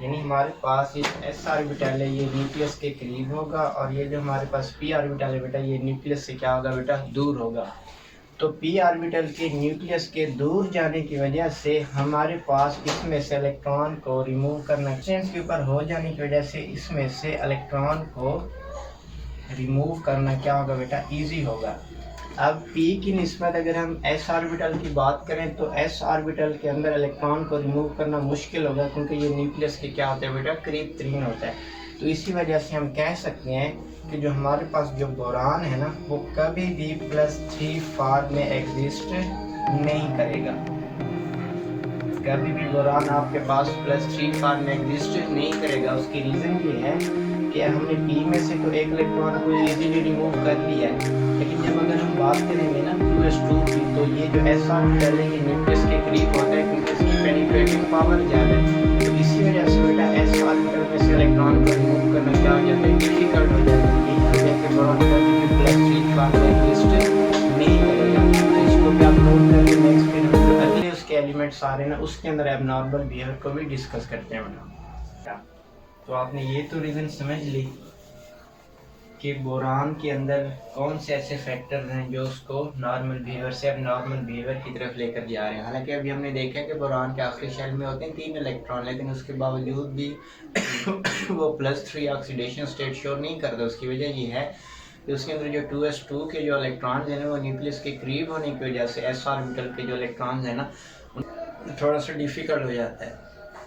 यानी हमारे पास ये s ऑर्बिटल है, ये न्यूक्लियस के करीब होगा, और ये जो हमारे पास p ऑर्बिटल है बेटा, ये न्यूक्लियस से क्या होगा बेटा, दूर होगा। तो p ऑर्बिटल के न्यूक्लियस के दूर जाने की वजह से हमारे पास इसमें से इलेक्ट्रॉन को रिमूव करना, डिस्टेंस के ऊपर हो जाने की वजह से इसमें से इलेक्ट्रॉन को रिमूव करना क्या होगा बेटा, इजी होगा। अब p की निस्बत अगर हम s ऑर्बिटल की बात करें तो s ऑर्बिटल के अंदर इलेक्ट्रॉन को रिमूव करना मुश्किल होगा, क्योंकि ये न्यूक्लियस के क्या होता है बेटा, करीब तरीन होता है। तो इसी वजह से हम कह सकते हैं कि जो हमारे पास जो बोरान है ना, वो कभी भी +3 फॉर्म में एग्जिस्ट नहीं करेगा। कभी भी बोरान आपके पास +3 फॉर्म में एग्जिस्ट नहीं करेगा। उसकी रीज़न ये है कि हमने p में से तो एक इलेक्ट्रॉन को इजीली रिमूव कर लिया है, लेकिन जब अगर हम बात करेंगे ना 2s2 की, तो ये जो s ऑर्बिटल है ये न्यूक्लियस के करीब होता है, क्योंकि इसकी पेनिट्रेटिंग पावर ज़्यादा है। तो इसी वजह से बेटा s ऑर्बिटल में से इलेक्ट्रॉन को रिमूव करना क्या हो जाता है, डिफिकल्ट हो जाता है। यही वजह है कि बोरान कभी भी +3 फॉर्म में एग्जिस्ट नहीं करेगा। तो इसको भी आप नोट करके नेक्स्ट फिर हम अगले उसके एलिमेंट्स आ रहे हैं ना, उसके अंदर एबनॉर्मल बिहेवियर को भी डिस्कस करते हैं बेटा। तो आपने ये तो रीज़न समझ ली कि बोरान के अंदर कौन से ऐसे फैक्टर हैं जो उसको नॉर्मल बिहेवियर से अब नॉर्मल बिहेवियर की तरफ लेकर जा रहे हैं। हालांकि अभी हमने देखा कि बोरान के आखिरी शेल में होते हैं 3 इलेक्ट्रॉन, लेकिन उसके बावजूद भी वो +3 ऑक्सीडेशन स्टेट शो नहीं करता। उसकी वजह ये है कि उसके अंदर जो 2s2 के जो इलेक्ट्रॉन हैं ना, वो न्यूक्लियस के करीब होने की वजह से s ऑर्बिटल के जो इलेक्ट्रॉन हैं ना, थोड़ा सा डिफ़िकल्ट हो जाता है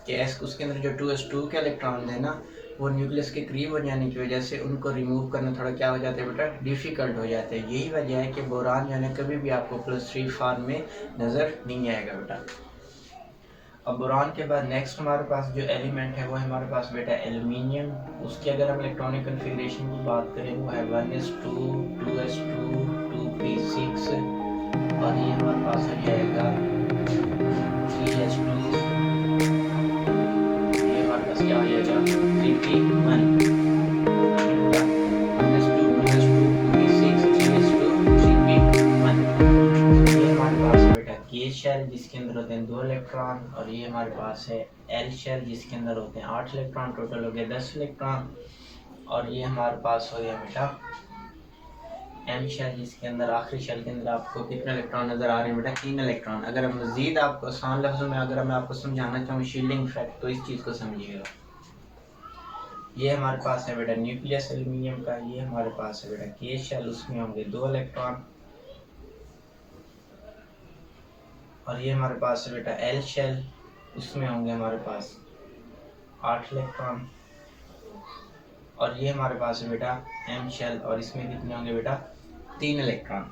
कि उसके अंदर जो 2s2 के इलेक्ट्रॉन है ना, वो न्यूक्लियस के करीब हो जाने की वजह से उनको रिमूव करना थोड़ा क्या हो जाता है बेटा, डिफ़िकल्ट हो जाता है। यही वजह है कि बोरान जो है कभी भी आपको +3 फॉर्म में नज़र नहीं आएगा बेटा। अब बोरान के बाद नेक्स्ट हमारे पास जो एलिमेंट है वो है हमारे पास बेटा एल्युमिनियम। उसकी अगर हम इलेक्ट्रॉनिक कन्फिग्रेशन की बात करें, वो है 1s2 2s2 2p6, और ये हमारे पास हो जाएगा 3s2, क्या हो जाएगा 3p1, 1s2 2s2 2p6 3s2 3p1। ये हमारे पास है बेटा K शेल जिसके अंदर होते हैं 2 इलेक्ट्रॉन, और ये हमारे पास है L शेल जिसके अंदर होते हैं 8 इलेक्ट्रॉन, टोटल हो गए 10 इलेक्ट्रॉन। और ये हमारे पास हो गया बेटा M शेल जिसके अंदर आखिरी शेल के अंदर आपको कितने इलेक्ट्रॉन नज़र आ रहे हैं बेटा, 3 इलेक्ट्रॉन। अगर हम मज़ीद आपको आसान लफ्ज़ों में अगर मैं आपको समझाना चाहूँ शील्डिंग इफेक्ट, तो इस चीज़ को समझिएगा। ये हमारे पास है बेटा न्यूक्लियस एल्युमिनियम का, ये हमारे पास है बेटा K शेल, उसमें होंगे 2 इलेक्ट्रॉन, और ये हमारे पास है बेटा L शेल, उसमें होंगे हमारे पास 8 इलेक्ट्रॉन, और ये हमारे पास है बेटा M शेल, और इसमें कितने होंगे बेटा 3 इलेक्ट्रॉन।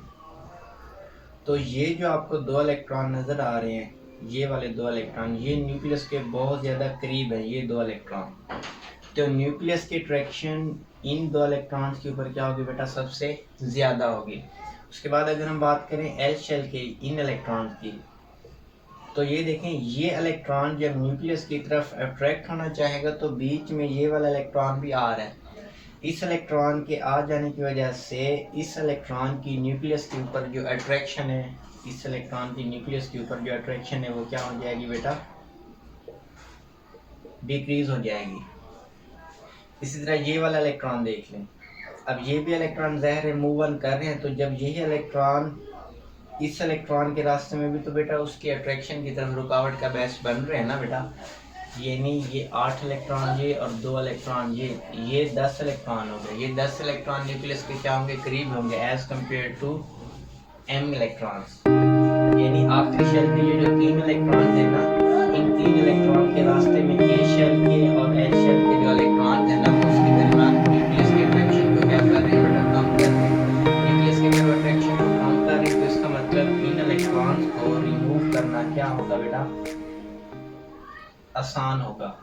तो ये जो आपको 2 इलेक्ट्रॉन नज़र आ रहे हैं, ये वाले 2 इलेक्ट्रॉन, ये न्यूक्लियस के बहुत ज़्यादा करीब है ये 2 इलेक्ट्रॉन। तो न्यूक्लियस की अट्रैक्शन इन 2 इलेक्ट्रॉन्स के ऊपर क्या होगी बेटा, सबसे ज़्यादा होगी। उसके बाद अगर हम बात करें L शेल के इन इलेक्ट्रॉन की, तो ये देखें ये इलेक्ट्रॉन जब न्यूक्लियस की तरफ अट्रैक्ट होना चाहेगा तो बीच में ये वाला इलेक्ट्रॉन भी आ रहा है। इस इलेक्ट्रॉन के आ जाने की वजह से इस इलेक्ट्रॉन की न्यूक्लियस के ऊपर जो अट्रैक्शन है, इस इलेक्ट्रॉन की न्यूक्लियस के ऊपर जो अट्रैक्शन है वो क्या हो जाएगी बेटा, डिक्रीज हो जाएगी। इसी तरह ये वाला इलेक्ट्रॉन देख लें, अब ये भी इलेक्ट्रॉन ज़ाहिर है मूव ऑन कर रहे हैं, तो जब यही इलेक्ट्रॉन इस इलेक्ट्रॉन के रास्ते में भी तो बेटा उसके अट्रैक्शन की तरफ रुकावट का बहस बन रहे हैं ना बेटा। ये नहीं, ये 8 इलेक्ट्रॉन ये और 2 इलेक्ट्रॉन ये 10 इलेक्ट्रॉन हो गए। ये 10 इलेक्ट्रॉन न्यूक्लियस के क्या होंगे, करीब होंगे as compare to m electrons. यानी आखिरी शेल के ये जो 3 इलेक्ट्रॉन थे ना, इन 3 इलेक्ट्रॉन के रास्ते में K शेल के और L शेल के जो इलेक्ट्रॉन थे ना, उसके दरमियान न्यूक्लियस के अट्रैक्शन को क्या कर रहे हैं बेटा, कम कर रहे हैं। न्यूक्लियस के जब अट्रैक्शन को कम कर रहे हैं तो इसका मतलब इन इलेक्ट्रॉन्स को रिमूव करना क्या होगा बेटा, आसान होगा।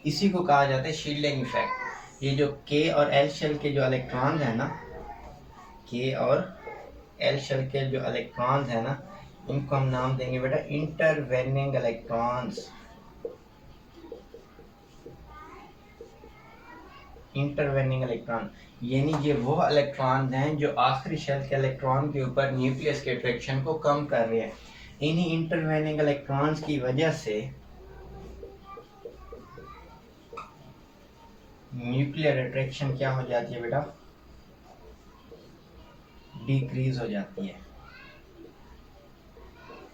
इसी को कहा जाता है शील्डिंग इफेक्ट। ये जो के और एल शेल के जो इलेक्ट्रॉन है ना, के और एल शेल के जो इलेक्ट्रॉन्स है ना, इनको हम नाम देंगे बेटा इंटरवेनिंग इलेक्ट्रॉन्स। इंटरवेनिंग इलेक्ट्रॉन यानी ये वो इलेक्ट्रॉन हैं जो आखिरी शेल के इलेक्ट्रॉन के ऊपर न्यूक्लियस के अट्रैक्शन को कम कर रहे हैं। इन्हीं इंटरवेनिंग इलेक्ट्रॉन्स की वजह से न्यूक्लियर अट्रैक्शन क्या हो जाती है बेटा, डिक्रीज हो जाती है।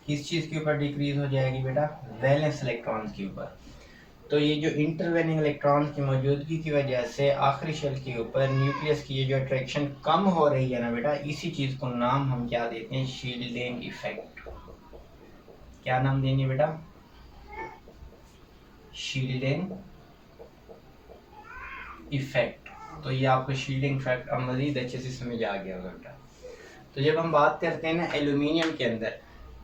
किस चीज के ऊपर डिक्रीज हो जाएगी बेटा, वैलेंस इलेक्ट्रॉन्स के ऊपर। तो ये जो इंटरवेनिंग इलेक्ट्रॉन की मौजूदगी की वजह से आखिरी शेल के ऊपर न्यूक्लियस की ये जो अट्रैक्शन कम हो रही है ना बेटा, इसी चीज को नाम हम क्या देते हैं, शील्डिंग इफेक्ट। क्या नाम देंगे बेटा, शील्डिंग इफेक्ट। तो ये आपको शील्डिंग इफेक्ट अब मजीद अच्छे से समझ आ गया होगा बेटा। तो जब हम बात करते हैं ना एल्यूमिनियम के अंदर,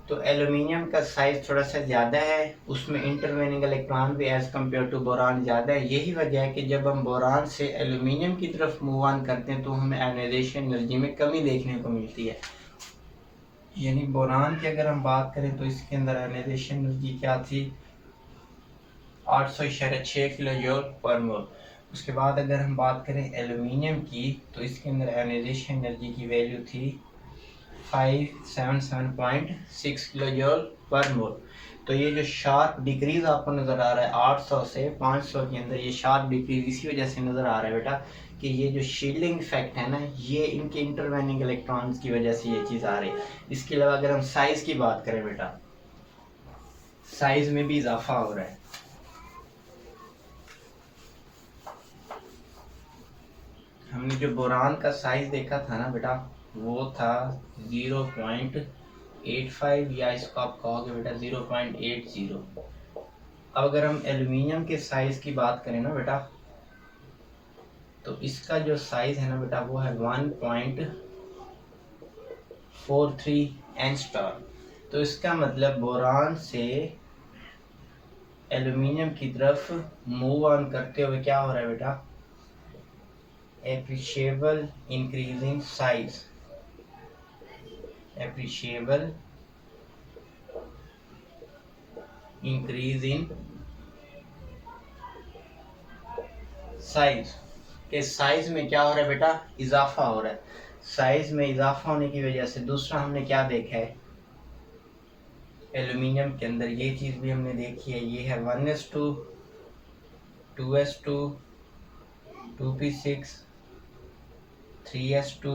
तो एल्यूमिनियम का साइज थोड़ा सा ज़्यादा है, उसमें इंटरवेनिंग इलेक्ट्रॉन भी एज कम्पेयर टू बोरान ज़्यादा है। यही वजह है कि जब हम बोरान से एल्यूमिनियम की तरफ मूव ऑन करते हैं तो हमें आयोनाइजेशन एनर्जी में कमी देखने को मिलती है। यानी बोरान की अगर हम बात करें तो इसके अंदर आयोनाइजेशन एनर्जी क्या थी, 800.6 किलो जूल पर मोल। उसके बाद अगर हम बात करें एल्यूमिनियम की तो इसके अंदर आयोनाइजेशन एनर्जी की वैल्यू थी 577.6 किलो जूल पर मोल। तो ये जो शार्प डिक्रीज आपको नज़र आ रहा है 800 से 500 के अंदर, ये शार्प डिक्रीज इसी वजह से नज़र आ रहा है बेटा कि ये जो शील्डिंग इफेक्ट है ना, ये इनके इंटरवेनिंग इलेक्ट्रॉन्स की वजह से ये चीज़ आ रही है। इसके अलावा अगर हम साइज की बात करें बेटा, साइज में भी इजाफा हो रहा है। हमने जो बोरान का साइज देखा था ना बेटा, वो था 0.85 या इसको आप कहोगे बेटा 0.80। अब अगर हम एल्यूमिनियम के साइज की बात करें ना बेटा, तो इसका जो साइज है ना बेटा वो है 1.43 एंगस्ट्रॉम। तो इसका मतलब बोरान से एल्यूमिनियम की तरफ मूव ऑन करते हुए क्या हो रहा है बेटा, appreciable increase in size, appreciable increase in size। के साइज में क्या हो रहा है बेटा, इजाफा हो रहा है। साइज में इजाफा होने की वजह से दूसरा हमने क्या देखा है एल्यूमिनियम के अंदर, ये चीज भी हमने देखी है, ये है 1s2 2s2 2p6 3s2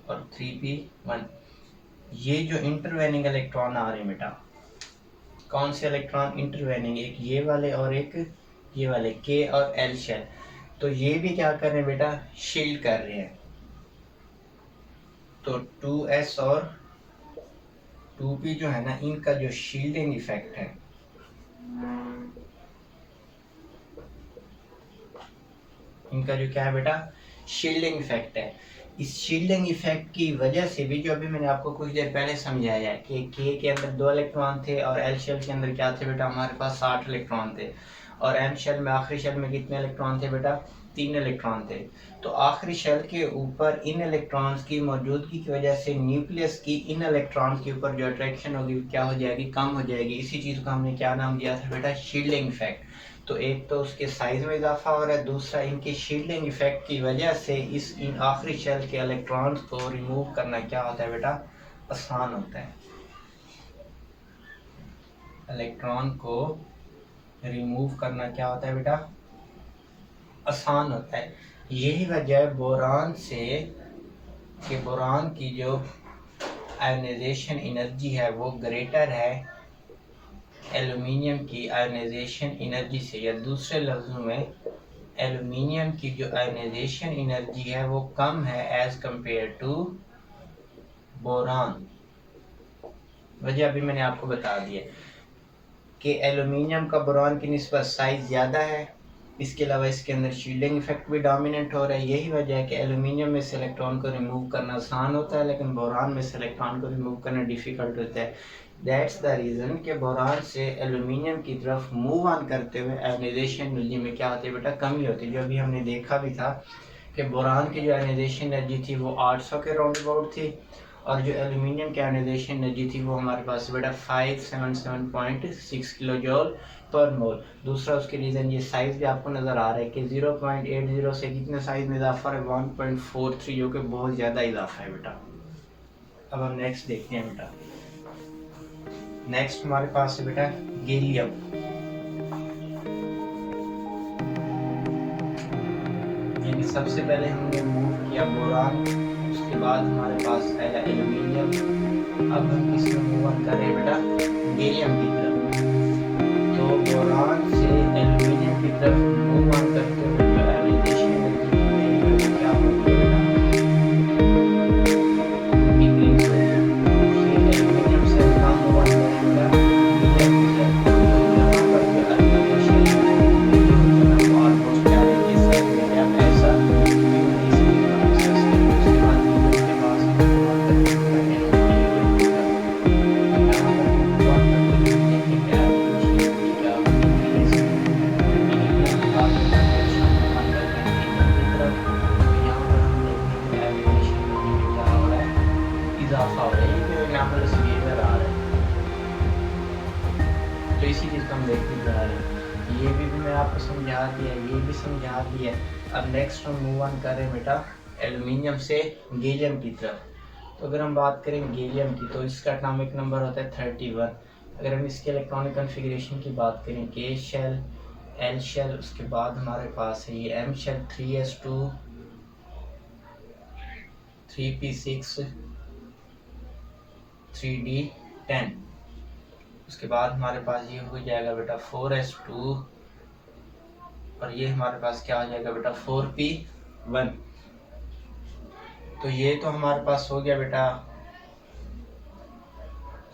और 3p1। ये जो इंटरवेनिंग इलेक्ट्रॉन आ रहे हैं बेटा, कौन से इलेक्ट्रॉन इंटरवेनिंग, एक ये वाले और एक ये वाले के और एल शेल। तो ये भी क्या कर रहे हैं बेटा, शील्ड कर रहे हैं। तो 2s और 2p जो है ना, इनका जो शील्डिंग इफेक्ट है, इनका जो क्या है बेटा, शील्डिंग इफेक्ट है। इस शील्डिंग इफेक्ट की वजह से भी, जो अभी मैंने आपको कुछ देर पहले समझाया है कि के अंदर 2 इलेक्ट्रॉन थे और एल शेल के अंदर क्या थे बेटा, हमारे पास 60 इलेक्ट्रॉन थे, और एम शेल में आखिरी शेल में कितने इलेक्ट्रॉन थे बेटा, 3 इलेक्ट्रॉन थे। तो आखिरी शेल के ऊपर इन इलेक्ट्रॉन्स की मौजूदगी की वजह से न्यूक्लियस की इन इलेक्ट्रॉन्स के ऊपर जो अट्रैक्शन होगी क्या हो जाएगी, कम हो जाएगी। इसी चीज़ को हमने क्या नाम दिया था बेटा, शील्डिंग इफेक्ट। तो एक तो उसके साइज में इजाफा हो रहा है, दूसरा इनके शील्डिंग इफेक्ट की वजह से इन आखिरी शेल के इलेक्ट्रॉन्स को रिमूव करना क्या होता है बेटा, आसान होता है। इलेक्ट्रॉन को रिमूव करना क्या होता है बेटा, आसान होता है। यही वजह है बोरान से कि बोरान की जो आयोनाइजेशन एनर्जी है वो ग्रेटर है एल्यूमिनियम की आयोनाइजेशन एनर्जी से, या दूसरे लफ्जों में एल्यूमिनियम की जो आयोनाइजेशन एनर्जी है वो कम है एज कंपेयर टू बोरान। वजह अभी मैंने आपको बता दिया कि एल्यूमिनियम का बोरान की निस्बत साइज ज़्यादा है, इसके अलावा इसके अंदर शील्डिंग इफेक्ट भी डोमिनेंट हो रहा है। यही वजह है कि एल्यूमिनियम में से इलेक्ट्रॉन को रिमूव करना आसान होता है, लेकिन बोरान में से इलेक्ट्रॉन को रिमूव करना डिफ़िकल्ट होता है। दैट्स द रीज़न कि बोरान से एल्यूमिनियम की तरफ मूव ऑन करते हुए आयोनाइजेशन एनर्जी में क्या होती है बेटा, कमी होती है। जो अभी हमने देखा भी था कि बोरान की जो आयोनाइजेशन एनर्जी थी वो 800 के राउंड अबाउट थी, और जो एल्यूमिनियम की आयोनाइजेशन एनर्जी थी वो हमारे पास बेटा 577.6 किलो जूल पर मोल। दूसरा उसके रीज़न ये साइज़ भी आपको नज़र आ रहा है कि 0.80 से कितने साइज़ में इजाफा है, 1.43, जो कि बहुत ज़्यादा इजाफा है बेटा। अब हम नेक्स्ट देखते हैं बेटा। नेक्स्ट हमारे पास है बेटा गैलियम। यानी सबसे पहले हमने मूव किया बोरान, उसके बाद हमारे पास आया एल्यूमिनियम। अब हम किस में मूव ऑन कर रहे हैं बेटा, गैलियम की तरफ। तो बोरान से एल्यूमिनियम की तरफ मूव ऑन करते हुए जो आयोनाइजेशन एनर्जी क्या होती है बेटा, इंक्रीज होती है। एल्यूमिनियम से हम मूव ऑन करेंगे गैलियम की तरफ, तो यहाँ पर जो आयोनाइजेशन एनर्जी वो ऑलमोस्ट क्या रहेगी, सेम रहेगी। अब ऐसा क्यों नहीं सही प्रोसेस है। उसके बाद के पास मूव ऑन करते हुए एल्यूमिनियम की तरफ, यहाँ पर मूव ऑन करते हुए देखेंगे आयोनाइजेशन एनर्जी क्या होगी, इंक्रीज। एल्यूमिनियम के बाद में नेक्स्ट हम मूव ऑन करते हैं गैलियम की तरफ, तो यहाँ पर हम देखेंगे आयोनाइजेशन एनर्जी में क्या हो रहा है, इजाफा हो रहा है। ये जो एग्जाम्पल नज़र आ रहा है, तो इसी चीज़ को हम देखते जा रहे हैं। ये भी मैं आपको समझा दिया, ये भी समझा दिया। अब नेक्स्ट हम मूव ऑन कर रहे हैं बेटा एल्यूमिनियम से गैलियम की तरफ। तो अगर हम बात करें गैलियम की, तो इसका एटॉमिक नंबर होता है 31। अगर हम इसके इलेक्ट्रॉनिक कॉन्फ़िगरेशन की बात करें, K शेल, L शेल, उसके बाद हमारे पास है ये M shell, 3s2, 3p6, 3d10। उसके बाद हमारे पास ये हो जाएगा बेटा 4s2, और ये हमारे पास क्या हो जाएगा बेटा 4p1। तो ये तो हमारे पास हो गया बेटा,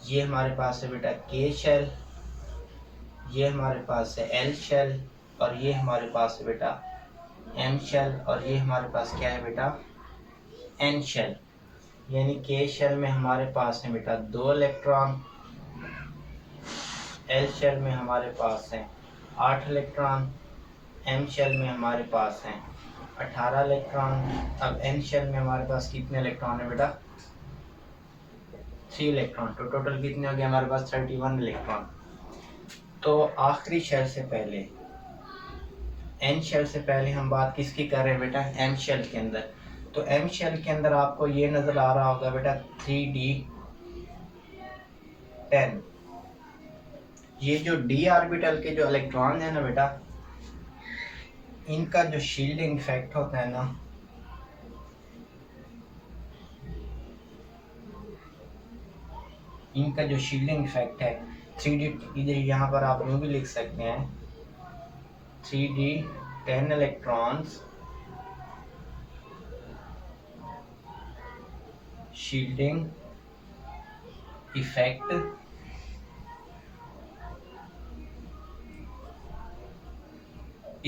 ये हमारे पास है बेटा K शेल, ये हमारे पास है L शेल, और ये हमारे पास है बेटा M शेल, और ये हमारे पास क्या है बेटा N शेल। यानी K शेल में हमारे पास है बेटा 2 इलेक्ट्रॉन, L शेल में हमारे पास है 8 इलेक्ट्रॉन, M शेल में हमारे पास हैं 18 इलेक्ट्रॉन। अब N शेल में हमारे पास कितने इलेक्ट्रॉन है बेटा, 3 इलेक्ट्रॉन। तो टोटल कितने हो गए हमारे पास 31 इलेक्ट्रॉन। तो आखिरी शेल से पहले, N शेल से पहले हम बात किसकी कर रहे हैं बेटा, M शेल के अंदर। तो M शेल के अंदर आपको ये नज़र आ रहा होगा बेटा 3d10। ये जो d ऑर्बिटल के जो इलेक्ट्रॉन है ना बेटा, इनका जो शील्डिंग इफेक्ट होता है ना, इनका जो शील्डिंग इफेक्ट है 3d, इधर यहाँ पर आप यूँ भी लिख सकते हैं 3d10 electrons shielding effect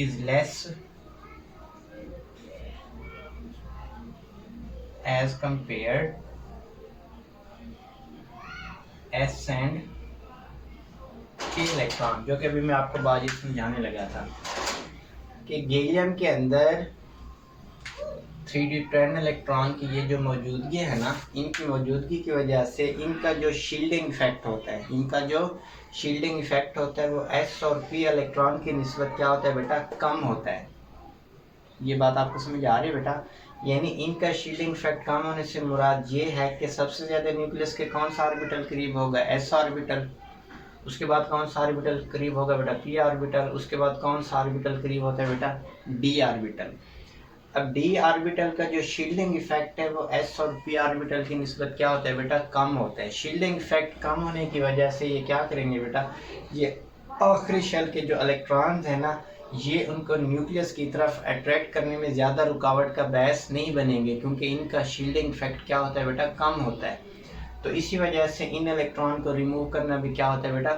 is less as compared S and K electron. जो कि अभी मैं आपको बाजी समझाने लगा था कि गैलियम के अंदर 3d10 इलेक्ट्रॉन की ये जो मौजूदगी है ना, इनकी मौजूदगी की वजह से इनका जो शील्डिंग इफेक्ट होता है, इनका जो शील्डिंग इफेक्ट होता है वो S और P इलेक्ट्रॉन की निस्बत क्या होता है बेटा, कम होता है। ये बात आपको समझ आ रही है बेटा। यानी इनका शील्डिंग इफेक्ट कम होने से मुराद ये है कि सबसे ज़्यादा न्यूक्लियस के कौन सा ऑर्बिटल करीब होगा, S ऑर्बिटल। उसके बाद कौन सा ऑर्बिटल करीब होगा बेटा, P ऑर्बिटल। उसके बाद कौन सा ऑर्बिटल करीब होता है बेटा, D ऑर्बिटल। अब D ऑर्बिटल का जो शील्डिंग इफेक्ट है वो S और P ऑर्बिटल की निस्बत क्या होता है बेटा, कम होता है। शील्डिंग इफेक्ट कम होने की वजह से ये क्या करेंगे बेटा, ये आखिरी शेल के जो इलेक्ट्रॉन्स हैं ना, ये उनको न्यूक्लियस की तरफ अट्रैक्ट करने में ज़्यादा रुकावट का बायस नहीं बनेंगे, क्योंकि इनका शील्डिंग इफेक्ट क्या होता है बेटा, कम होता है। तो इसी वजह से इन इलेक्ट्रॉन को रिमूव करना भी क्या होता है बेटा,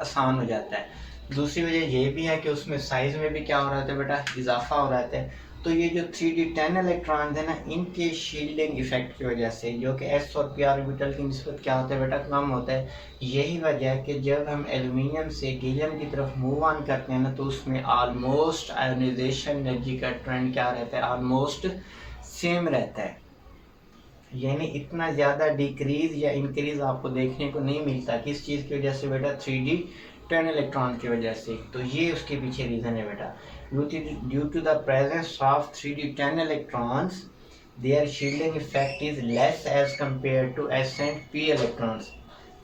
आसान हो जाता है। दूसरी वजह ये भी है कि उसमें साइज़ में भी क्या हो रहा था बेटा, इजाफा हो रहा था। तो ये जो 3d10 इलेक्ट्रॉन है ना, इनके शील्डिंग इफेक्ट की वजह से, जो कि s और p ऑर्बिटल की निस्बत क्या होता है बेटा, कम होता है। यही वजह है कि जब हम एल्यूमिनियम से गैलियम की तरफ मूव ऑन करते हैं ना, तो उसमें ऑलमोस्ट आयोनाइजेशन एनर्जी का ट्रेंड क्या रहता है, ऑलमोस्ट सेम रहता है। यानी इतना ज़्यादा डिक्रीज या इंक्रीज आपको देखने को नहीं मिलता। किस चीज़ की वजह से बेटा, 3d10 इलेक्ट्रॉन की वजह से। तो ये उसके पीछे रीज़न है बेटा। Due to the presence of 3d10 electrons, their shielding effect is less as compared to s and p electrons।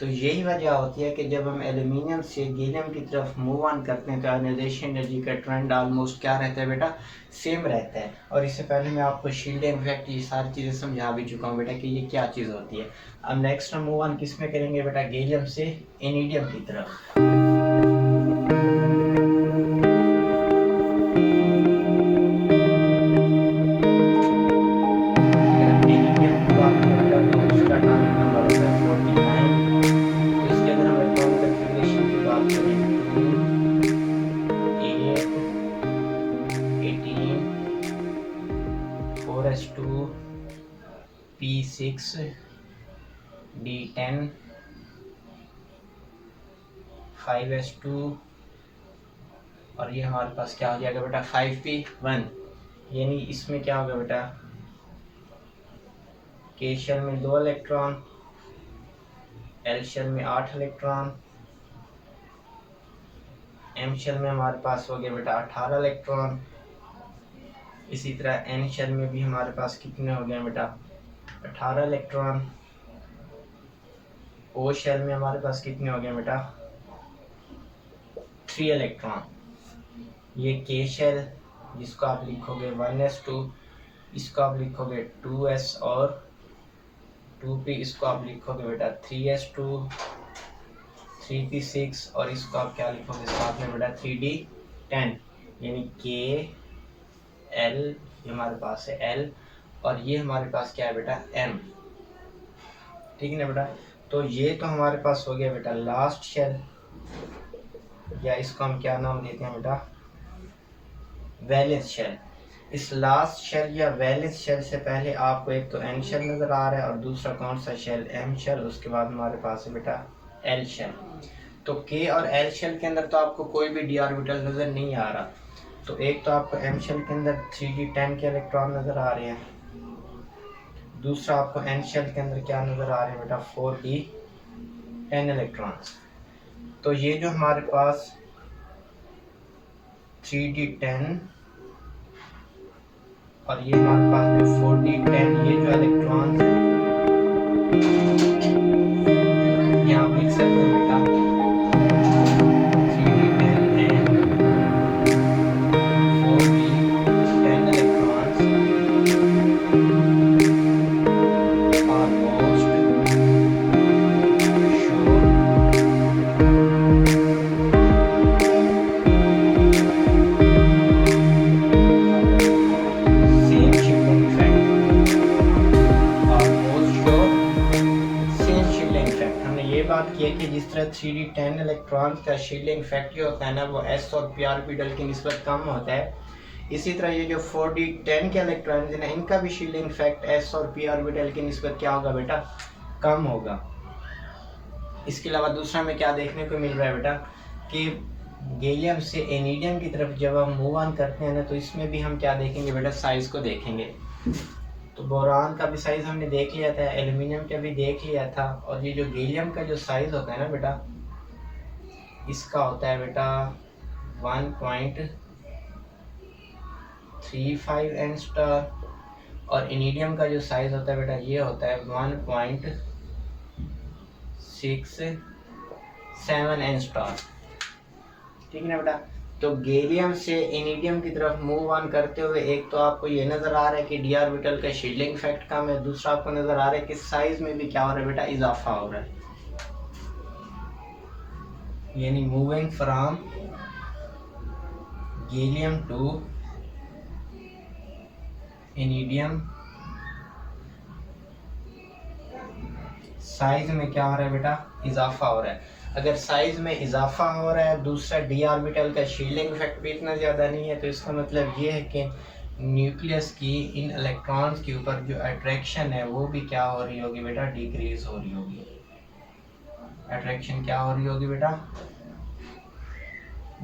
तो यही वजह होती है कि जब हम एल्यूमिनियम से गैलियम की तरफ मूव ऑन करते हैं तो आयोनाइजेशन एनर्जी का ट्रेंड ऑलमोस्ट क्या रहता है बेटा, सेम रहता है। और इससे पहले मैं आपको शील्डिंग इफेक्ट ये सारी चीज़ें समझा भी चुका हूँ बेटा कि ये क्या चीज़ होती है। अब नेक्स्ट हम मूव ऑन किस में करेंगे बेटा, गैलियम से एनिडियम की तरफ। P6 D10 5s2 और ये हमारे पास क्या हो जाएगा बेटा 5p1। यानी इसमें क्या होगा बेटा, K शेल में 2 इलेक्ट्रॉन, L शेल में 8 इलेक्ट्रॉन, M शेल में हमारे पास हो गया बेटा 18 इलेक्ट्रॉन। इसी तरह N शेल में भी हमारे पास कितने हो गए बेटा 18 इलेक्ट्रॉन। O शेल में हमारे पास कितने हो गए बेटा 3 इलेक्ट्रॉन। ये K शेल जिसको आप लिखोगे 1s2, इसको आप लिखोगे 2s और 2p, इसको आप लिखोगे बेटा 3s2 3p6 और इसको आप क्या लिखोगे साथ में बेटा 3d10। यानी K L ये हमारे पास है L और ये हमारे पास क्या है बेटा M। ठीक है ना बेटा। तो ये तो हमारे पास हो गया बेटा लास्ट शेल, या इसको हम क्या नाम देते हैं बेटा, वैलेंस शेल। इस लास्ट शेल या वैलेंस शेल से पहले आपको एक तो N शेल नज़र आ रहा है और दूसरा कौन सा शेल, M शेल। उसके बाद हमारे पास है बेटा L शेल। तो K और L शेल के अंदर तो आपको कोई भी d ऑर्बिटल नज़र नहीं आ रहा। तो एक तो आपको M शेल के अंदर 3d10 के इलेक्ट्रॉन नज़र आ रहे हैं, दूसरा आपको N शेल के अंदर क्या नज़र आ रहे हैं बेटा 4d10 इलेक्ट्रॉन्स। तो ये जो हमारे पास 3d10 और ये हमारे पास जो 4d10 ये जो इलेक्ट्रॉन्स हैं, यहाँ आप लिख सकते हैं बेटा 3d10 and 4d10 electrons almost show same shielding effect, almost show same shielding effect। हमने ये बात की है कि जिस तरह 3d10 इलेक्ट्रॉन्स का शील्डिंग इफेक्ट जो होता है ना वो s और p ऑर्बिटल की निस्बत कम होता है, इसी तरह ये जो 4d10 के इलेक्ट्रॉन है ना इनका भी शील्डिंग इफेक्ट s और p ऑर्बिटल की निस्बत क्या होगा बेटा, कम होगा। इसके अलावा दूसरा में क्या देखने को मिल रहा है बेटा कि गैलियम से एनिडियम की तरफ जब हम मूव ऑन करते हैं ना तो इसमें भी हम क्या देखेंगे बेटा, साइज को देखेंगे। तो बोरान का भी साइज हमने देख लिया था, एल्यूमिनियम का भी देख लिया था, और ये जो गैलियम का जो साइज होता है ना बेटा इसका होता है बेटा 1.35 एन स्टार, और इनिडियम का जो साइज होता है बेटा ये होता है 1.67 एन स्टार। ठीक है ना बेटा। तो गैलियम से इनिडियम की तरफ मूव ऑन करते हुए एक तो आपको ये नज़र आ रहा है कि डी ऑर्बिटल का शील्डिंग इफेक्ट कम है, दूसरा आपको नज़र आ रहा है कि साइज में भी क्या हो रहा है बेटा, इजाफा हो रहा है। यानी moving from gallium to indium, size में क्या हो रहा है बेटा, इजाफा हो रहा है। अगर साइज में इजाफा हो रहा है, दूसरा डी ऑर्बिटल का शील्डिंग इफेक्ट भी इतना ज़्यादा नहीं है, तो इसका मतलब ये है कि न्यूक्लियस की इन इलेक्ट्रॉन्स के ऊपर जो अट्रैक्शन है वो भी क्या हो रही होगी बेटा, डिक्रीज हो रही होगी। अट्रैक्शन क्या हो रही होगी बेटा,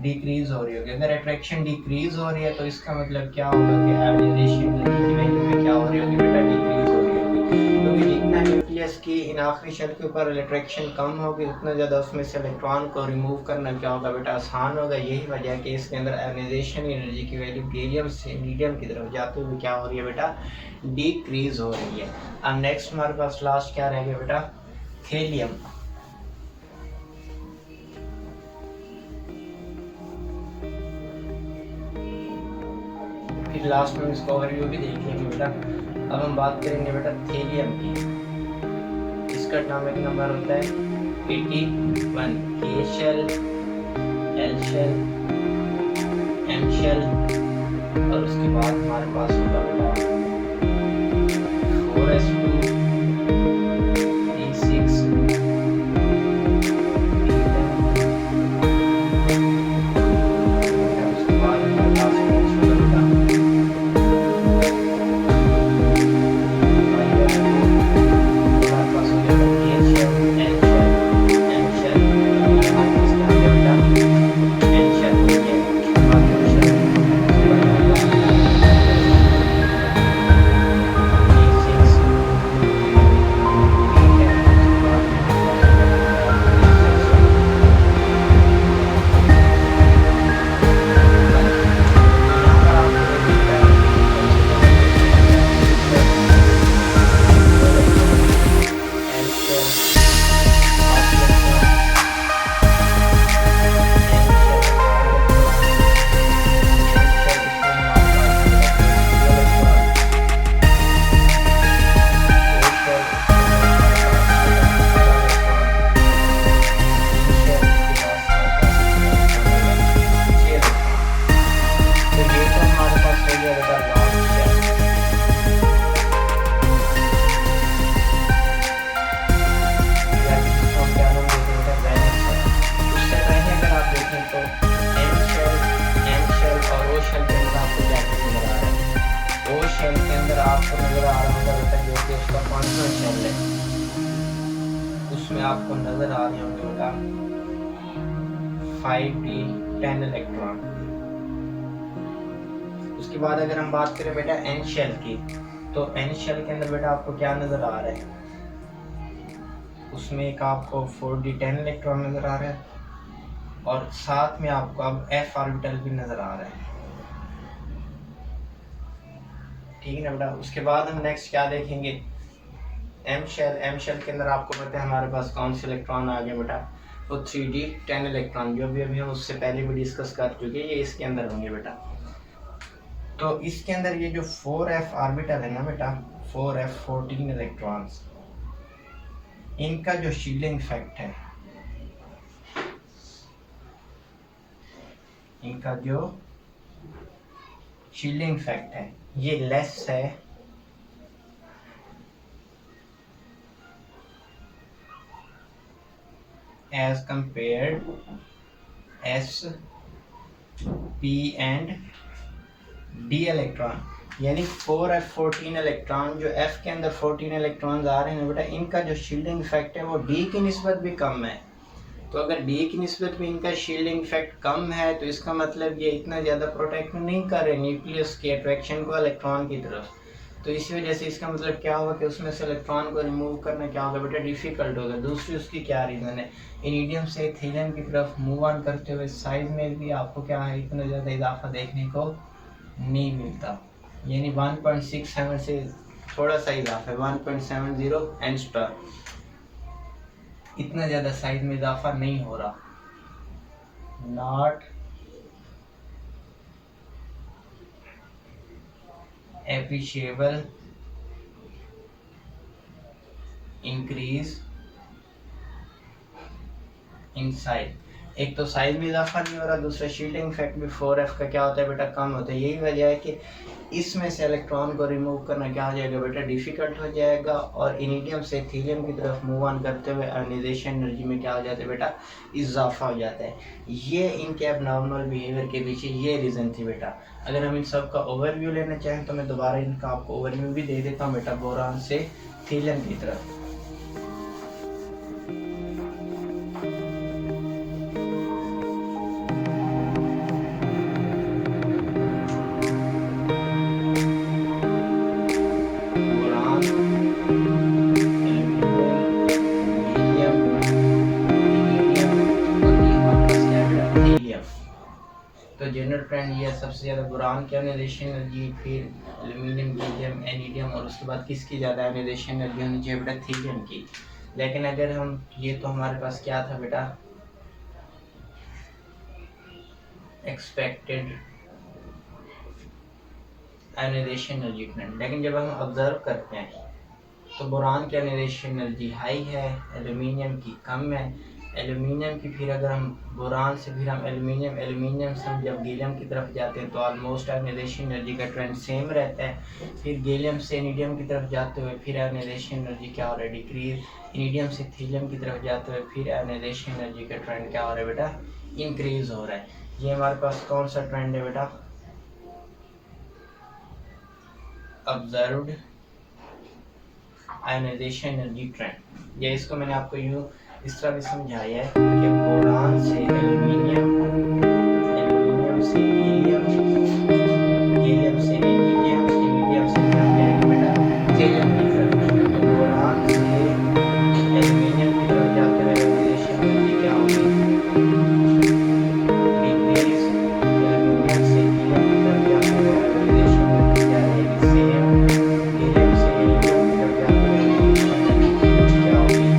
डिक्रीज हो रही होगी। अगर अट्रैक्शन डिक्रीज हो रही है तो इसका मतलब क्या होगा कि आयोनाइजेशन एनर्जी की वैल्यू में क्या हो रही होगी बेटा, डिक्रीज हो रही होगी। क्योंकि जितना न्यूक्लियस की इन आखिरी शेल के ऊपर अट्रैक्शन कम होगी उतना ज़्यादा उसमें से इलेक्ट्रॉन को रिमूव करना क्या होगा बेटा, आसान होगा। यही वजह है कि इसके अंदर आयोनाइजेशन एनर्जी की वैल्यू गैलियम से मीडियम की तरफ जाते हुए क्या हो रही है बेटा, डिक्रीज हो रही है। अब नेक्स्ट हमारे पास लास्ट क्या रह गया बेटा, थेलियम। फिर लास्ट में इसका ओवरव्यू भी देख लेंगे बेटा। अब हम बात करेंगे बेटा थेलियम की। इसका एटॉमिक नंबर होता है 81, K shell, L shell, M shell, और उसके बाद हमारे पास होगा बेटा 4s2, 3,6, उसके बाद हमारे पास होगा बेटा उसमें आपको नजर आ रहे होंगे बेटा 5d 10 इलेक्ट्रॉन। उसके बाद अगर हम बात करें बेटा एन शेल की, तो एन शेल के अंदर बेटा आपको क्या नजर आ रहा है, उसमें एक आपको 4d 10 इलेक्ट्रॉन नजर आ रहा है और साथ में आपको अब f ऑर्बिटल भी नजर आ रहा है। ठीक है ना बेटा। उसके बाद हम नेक्स्ट क्या देखेंगे, एम शेल के अंदर आपको पता है हमारे पास कौन से इलेक्ट्रॉन आ गए बेटा, वो 3d 10 इलेक्ट्रॉन, जो भी अभी हम उससे पहले भी डिस्कस कर चुके हैं, ये इसके अंदर होंगे बेटा। तो इसके अंदर ये जो 4f ऑर्बिटल है ना बेटा, 4f 14 इलेक्ट्रॉन्स, इनका जो शील्डिंग इफेक्ट है, इनका जो शील्डिंग इफेक्ट है ये लेस है as compared S, P and D electron. यानी 4f14 इलेक्ट्रॉन, जो F के अंदर 14 इलेक्ट्रॉन आ रहे हैं बेटा, इनका जो शील्डिंग इफेक्ट है वो D की निस्बत भी कम है। तो अगर D की निस्बत में इनका शील्डिंग इफेक्ट कम है तो इसका मतलब ये इतना ज़्यादा प्रोटेक्ट नहीं कर रहे न्यूक्लियस के अट्रैक्शन को इलेक्ट्रॉन की तरफ। तो इसी वजह से इसका मतलब क्या होगा कि उसमें से इलेक्ट्रॉन को रिमूव करना क्या होगा बेटा, डिफिकल्ट होगा। दूसरी उसकी क्या रीज़न है, इरिडियम से थीलियम की तरफ मूव ऑन करते हुए साइज में भी आपको क्या है, इतना ज़्यादा इजाफा देखने को नहीं मिलता। यानी 1.67 से थोड़ा सा इजाफा है, 1.70 एंगस्ट्रॉम, इतना ज़्यादा साइज में इजाफा नहीं हो रहा। Not appreciable increase in size। एक तो साइज में इजाफा नहीं हो रहा, दूसरा शील्डिंग इफेक्ट भी 4F का क्या होता है बेटा, कम होता है। यही वजह है कि इसमें से इलेक्ट्रॉन को रिमूव करना क्या हो जाएगा बेटा, डिफ़िकल्ट हो जाएगा। और इनिडियम से थीलियम की तरफ मूव ऑन करते हुए आयोनाइजेशन एनर्जी में क्या हो जाता है बेटा, इजाफा हो जाता है। ये इनके एबनॉर्मल बिहेवियर के पीछे ये रीज़न थी बेटा। अगर हम इन सब का ओवरव्यू लेना चाहें तो मैं दोबारा इनका आपको ओवरव्यू भी दे देता हूँ बेटा, बोरान से थीलियम की तरफ। तो जनरल ट्रेंड ये सबसे ज़्यादा बोरान की आयोनाइजेशन एनर्जी, फिर एल्यूमिनियम, गैलियम, एनिडियम, और उसके बाद किसकी ज़्यादा आयोनाइजेशन एनर्जी होनी चाहिए बेटा, थीलियम की। लेकिन अगर हम ये तो हमारे पास क्या था बेटा, एक्सपेक्टेड आयोनाइजेशन एनर्जी ट्रेंड। लेकिन जब हम ऑब्जर्व करते हैं तो बोरान की आयोनाइजेशन एनर्जी हाई है, एल्यूमिनियम की कम है। एल्यूमिनियम की फिर अगर हम बोरान से फिर हम एल्यूमिनियम से हम जब गैलियम की तरफ जाते हैं तो ऑलमोस्ट आयोनाइजेशन एनर्जी का ट्रेंड सेम रहता है। फिर गैलियम से इनिडियम की तरफ जाते हुए फिर आयोनाइजेशन एनर्जी क्या हो रहा है, डिक्रीज। इनिडियम से थीलियम की तरफ जाते हुए फिर आयोनाइजेशन एनर्जी का ट्रेंड क्या हो रहा है बेटा, इंक्रीज हो रहा है। ये हमारे पास कौन सा ट्रेंड है बेटा, ऑब्जर्व्ड आयोनाइजेशन एनर्जी ट्रेंड। या इसको मैंने आपको यूँ इस तरह भी समझाया है कि बोरान से एल्यूमिनियम, एल्यूमिनियम से गैलियम, गैलियम से इनिडियम, इनिडियम से क्या जाएगा बेटा, थीलियम की तरफ। तो बोरान से एल्यूमिनियम की तरफ जाते हुए आयोनाइजेशन एनर्जी क्या होगी, डिक्रीज। एल्यूमिनियम से गैलियम की तरफ जाते हुए आयोनाइजेशन एनर्जी क्या रहेगी, सेम। गैलियम से इनिडियम की तरफ जाते हुए क्या होगी,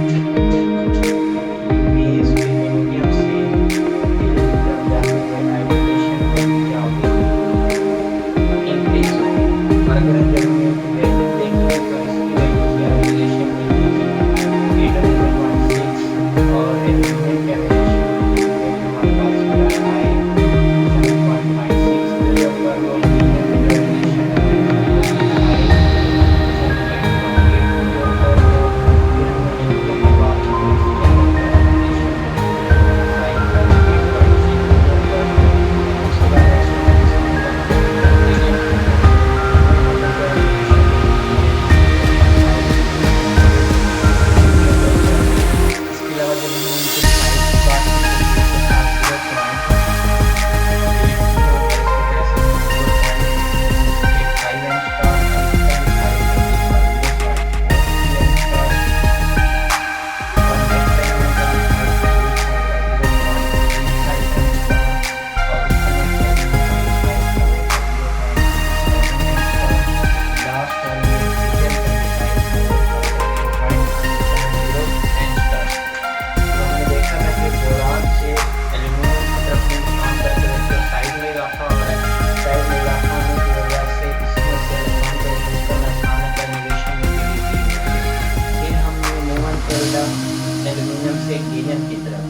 एल्यूमिनियम से गैलियम की तरफ।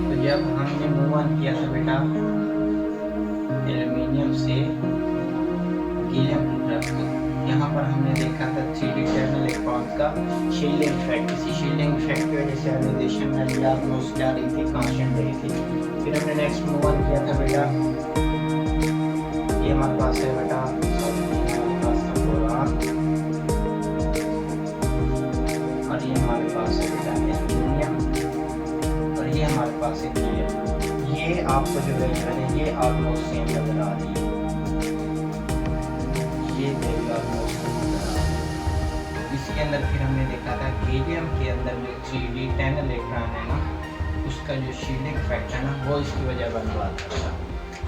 तो जब हमने मूव ऑन किया था बेटा एल्यूमिनियम से गैलियम की तरफ, तो यहाँ पर हमने देखा था 3D टर्मिनल इलेक्ट्रॉन्स का शील्डिंग इफेक्ट। इसी शील्डिंग इफेक्ट की वजह से आयोनाइजेशन एनर्जी ऑलमोस्ट क्या रही थी, कांस्टेंट रही थी। फिर हमने नेक्स्ट मूव ऑन किया था बेटा, ये हमारे पास है बेटा बोरान, और ये हमारे पास है बेटा एल्यूमिनियम, और ये हमारे पास है गैलियम। ये आपको जो वेक्टर है ये ऑलमोस्ट सेम नजर आ रही है, ये ऑलमोस्ट सेम नजर आ रही है। इसके अंदर फिर हमने देखा था गैलियम के अंदर जो 3D10 इलेक्ट्रॉन है ना, उसका जो शील्डिंग इफेक्ट है ना वो इसकी वजह बन रहा था।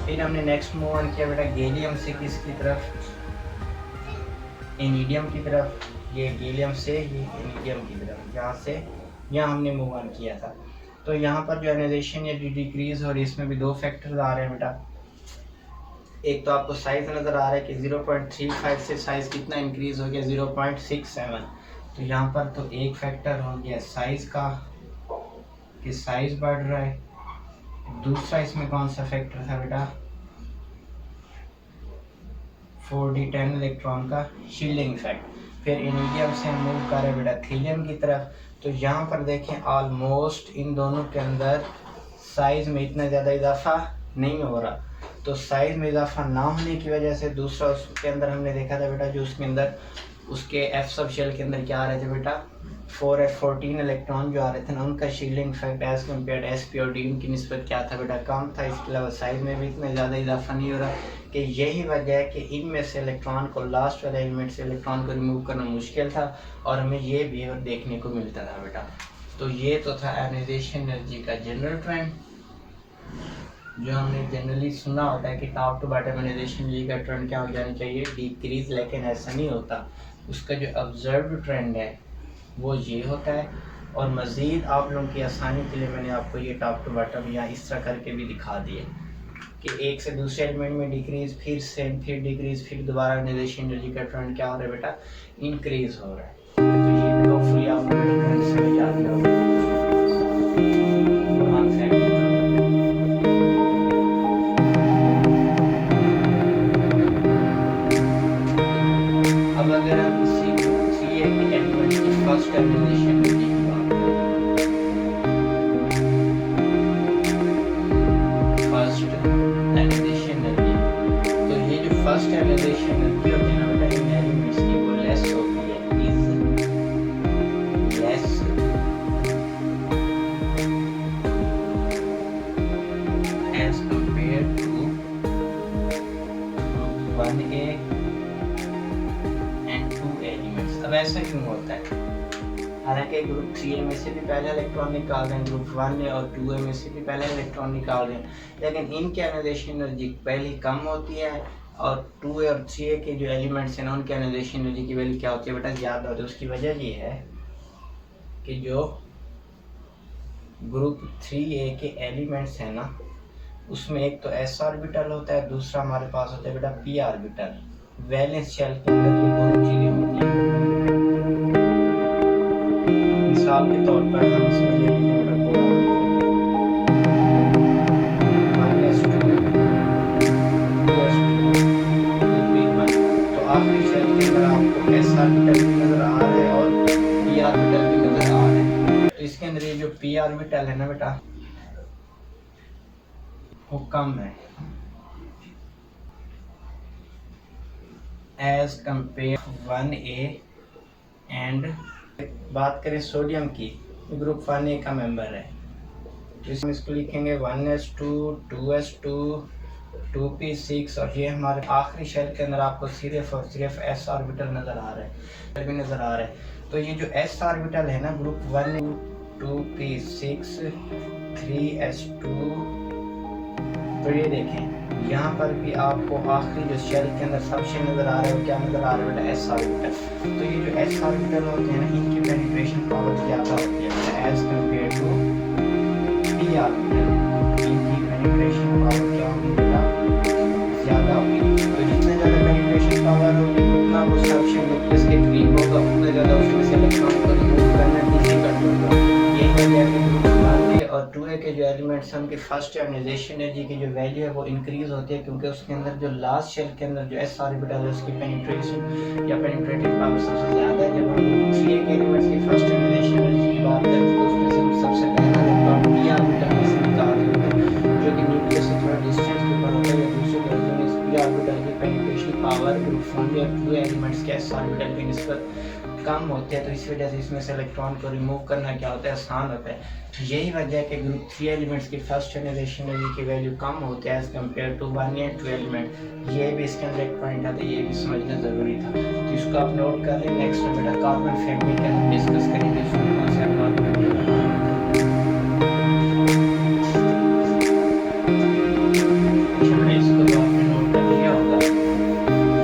फिर हमने नेक्स्ट मूव ऑन किया बेटा गैलियम से किसकी तरफ, इनिडियम की तरफ। ये गैलियम से ये इनिडियम की तरफ, यहाँ से यहाँ हमने मूव ऑन किया था। तो यहाँ पर जो आयोनाइजेशन ये डिक्रीज और इसमें भी दो फैक्टर्स आ रहे हैं बेटा। एक तो आपको साइज नज़र आ रहा है कि 0.35 से साइज कितना इंक्रीज हो गया 0.67। तो यहाँ पर तो एक फैक्टर हो गया साइज का, कि साइज बढ़ रहा है। दूसरा इसमें कौन सा फैक्टर था बेटा, 4d10 इलेक्ट्रॉन का शील्डिंग इफेक्ट। फिर इनिडियम से मूव कर रहे बेटा थीलियम की तरफ। तो यहाँ पर देखें ऑलमोस्ट इन दोनों के अंदर साइज में इतना ज़्यादा इजाफा नहीं हो रहा। तो साइज में इजाफा ना होने की वजह से दूसरा उसके अंदर हमने देखा था बेटा, जो उसके अंदर उसके एफ सब शेल के अंदर क्या आ रहे थे बेटा, 4f14 इलेक्ट्रॉन जो आ रहे थे ना, उनका shielding effect as compare sp और d की निस्बत क्या था बेटा, कम था। इसके अलावा साइज में भी इतना ज़्यादा इजाफा नहीं हो रहा। कि यही वजह है कि इनमें से इलेक्ट्रॉन को, लास्ट वाले एलिमेंट से इलेक्ट्रॉन को रिमूव करना मुश्किल था और हमें ये बिहेवियर देखने को मिलता था बेटा। तो ये तो था आयोनाइजेशन एनर्जी का जनरल ट्रेंड, जो हमने जनरली सुना होता है कि top to bottom ionization energy का ट्रेंड क्या हो जाना चाहिए, डिक्रीज। लेकिन ऐसा नहीं होता। उसका जो ऑब्जर्व्ड ट्रेंड है वो ये होता है। और मज़ीद आप लोगों की आसानी के लिए मैंने आपको ये टॉप टू बॉटम या इस तरह करके भी दिखा दिए कि एक से दूसरे एलिमेंट में डिक्रीज, फिर सेम, फिर डिक्रीज, फिर दोबारा आयोनाइजेशन एनर्जी का ट्रेंड क्या हो रहा है बेटा, इंक्रीज हो रहा है। तो ये भी होपफुली आप लोगों ट्रेंड समझ आ गया होगा। अब अगर हम इसी 3a के एलिमेंट की फर्स्ट आयोनाइजेशन एनर्जी की बात करें, फर्स्ट आयोनाइजेशन एनर्जी, तो ये जो फर्स्ट आयोनाइजेशन एनर्जी होती है ना बेटा, इन एलिमेंट्स की वो लेस होती है, is less as compare to 1a and 2a elements. अब ऐसा क्यों होता है? हालांकि ग्रुप 3a में से भी पहले इलेक्ट्रॉन निकाल रहे हैं, ग्रुप 1a और 2a में से भी पहले इलेक्ट्रॉन निकाल रहे हैं, लेकिन इनकी आयोनाइजेशन एनर्जी पहले कम होती है और 2a और 3a के जो एलिमेंट्स हैं ना, उनकी आयोनाइजेशन एनर्जी की वैल्यू क्या होती है बेटा, ज़्यादा होती है। उसकी वजह ये है कि जो ग्रुप 3a के एलिमेंट्स हैं ना, उसमें एक तो s ऑर्बिटल होता है, दूसरा हमारे पास होता है बेटा p ऑर्बिटल। वैलेंस शेल के अंदर ये दोनों चीज़ें होती हैं। मिसाल के तौर पर हम इसमें ले लेते हैं बेटा 1s2 2s2 2p1। तो आखिरी शेल के अंदर आपको s ऑर्बिटल भी नजर आ रहा है और p ऑर्बिटल भी नजर आ रहा है। तो इसके अंदर ये जो p ऑर्बिटल है ना बेटा, वो कम है एज कंपेयर 1a एंड। बात करें सोडियम की, ग्रुप 1a का मेंबर है, तो इसमें इसको लिखेंगे 1s2 2s2 2p6 और ये हमारे आखिरी शेल के अंदर आपको सिर्फ और सिर्फ s ऑर्बिटल नज़र आ रहा है, भी नज़र आ रहा है। तो ये जो s ऑर्बिटल है ना, ग्रुप 1 2p6 3s2, तो ये देखें यहाँ पर भी आपको आखिरी जो शेल के अंदर सबसे नज़र आ रहा है वो क्या नज़र आ रहा है बेटा, s ऑर्बिटल। तो ये जो s ऑर्बिटल होते हैं ना, इनकी पेनिट्रेशन पावर ज़्यादा होती है as compare to p orbital. इनकी पेनिट्रेशन पावर क्या होगी बेटा, ज़्यादा होगी। तो जितना ज़्यादा पेनिट्रेशन पावर होगी उतना वो सबसे न्यूक्लियस के करीब होगा, उतना ज़्यादा उसमें से इलेक्ट्रॉन को रिमूव करना डिफिकल्ट होगा। यही वजह है कि और 2a के जो एलिमेंट्स हैं उनकी फर्स्ट आयोनाइजेशन एनर्जी की जो वैल्यू है वो इंक्रीज होती है, क्योंकि उसके अंदर जो लास्ट शेल के अंदर जो s ऑर्बिटल है उसकी पेनिट्रेशन या पेनिट्रेटिंग पावर सबसे ज़्यादा है। जब हम 3a के एलिमेंट्स की फर्स्ट आयोनाइजेशन एनर्जी की बात करते हैं तो उसमें से सबसे पहला इलेक्ट्रॉन p ऑर्बिटल में से निकाल रहे होते हैं, जो कि न्यूक्लियस से थोड़ा डिस्टेंस के ऊपर होता है। या दूसरे लफ्ज़ों में इस p ऑर्बिटल की पेनिट्रेशन पावर ग्रुप 1 और 2 एलिमेंट्स के s ऑर्बिटल की निस्बत कम होते हैं। तो इस वजह से इसमें से इलेक्ट्रॉन को रिमूव करना क्या होता है, आसान होता है। यही वजह है कि ग्रुप 3 एलिमेंट्स की फर्स्ट आयोनाइजेशन एनर्जी की वैल्यू कम होती है एज कम्पेयर टू 1 या 2 एलिमेंट। ये भी इसके अंदर एक पॉइंट आता है, ये भी समझना ज़रूरी था। तो इसको आप नोट कर लें। नेक्स्ट में बेटा कार्बन फैमिली का हम डिस्कस करेंगे, इसमें कौन से बात करेंगे। इसको तो आपने नोट कर लिया होगा।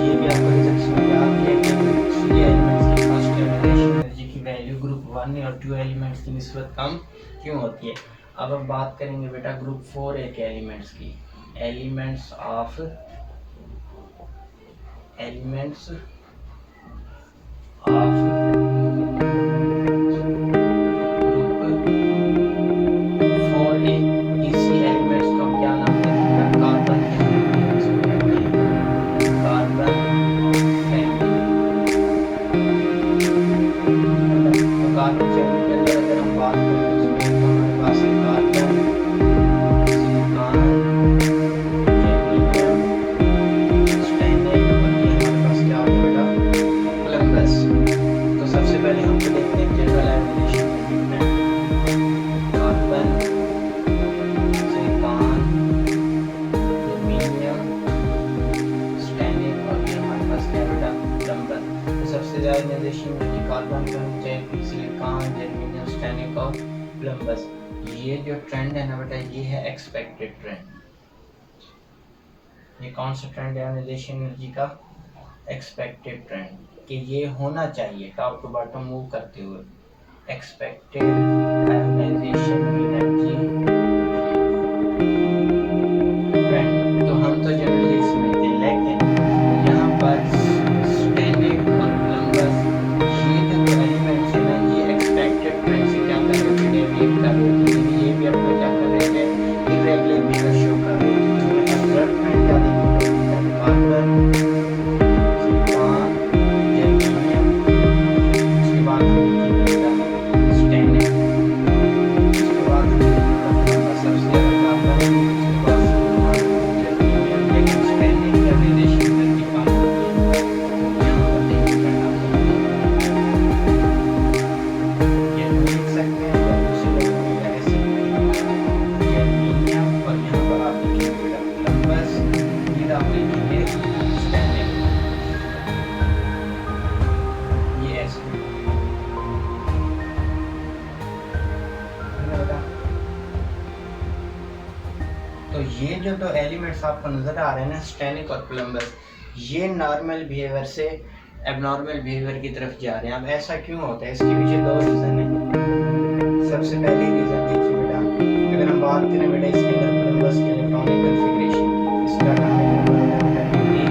ये भी आपको रिजल्ट समझ आ गया कि ग्रुप 3 एलिमेंट्स की फर्स्ट आयोनाइजेशन एनर्जी की वैल्यू ग्रुप 1 और 2 एलिमेंट्स की निस्बत कम क्यों होती है। अब हम बात करेंगे बेटा ग्रुप 4a के एलिमेंट्स की। एलिमेंट्स ऑफ ग्रुप प्लम्बस, ये जो ट्रेंड है ना बेटा, ये है एक्सपेक्टेड ट्रेंड। ये कौन सा ट्रेंड है आयोनाइजेशन एनर्जी का? एक्सपेक्टेड ट्रेंड, कि ये होना चाहिए टॉप टू बॉटम मूव करते हुए। एक्सपेक्टेड आयोनाइजेशन एनर्जी ट्रेंड, तो हम तो जनरली समझते हैं, लेकिन यहाँ पर स्टैनिक और प्लम्बस ये जो दो एलिमेंट्स हैं ना, ये एक्सपेक्टेड ट्रेंड से क्या कर रहे थे, डेविएट कर रहे थे। ये भी अपना क्या कर रहे थे, इरेगुलर बिहेवियर शो कर रहे थे। तो हमें ऑब्जर्व ट्रेंड क्या देखने को मिलता है, कार्बन, सिलिकॉन, जर्मेनियम, उसके बाद हमें मिलता है स्टैनिक, उसके बाद सबसे ज्यादा कार्बन, उसके बाद सिलिकॉन, जर्मेनियम, लेकिन स्टैनिक आयोनाइजेशन एनर्जी कम होती है। यहाँ पर देखिए बेटा, ये लिख सकते हैं या दूसरे लोगों में ऐसे जर्मेनियम, और यहाँ पर आप लिखेंगे बेटा प्लम्बस, फिर आप लिखेंगे स्टैनिक, ये ऐसे है ना बेटा। तो ये जो दो एलिमेंट्स आपको नजर आ रहे हैं ना, स्टैनिक और प्लम्बस, ये नॉर्मल बिहेवियर से एबनॉर्मल बिहेवियर की तरफ जा रहे हैं। अब ऐसा क्यों होता है? इसके पीछे दो रीजन है। सबसे पहले रीजन देखिए बेटा, अगर हम बात करें बेटा इसके अंदर प्लम्बस के इलेक्ट्रॉनिक कॉन्फ़िगरेशन की, इसका अटॉमिक नंबर होता है 15,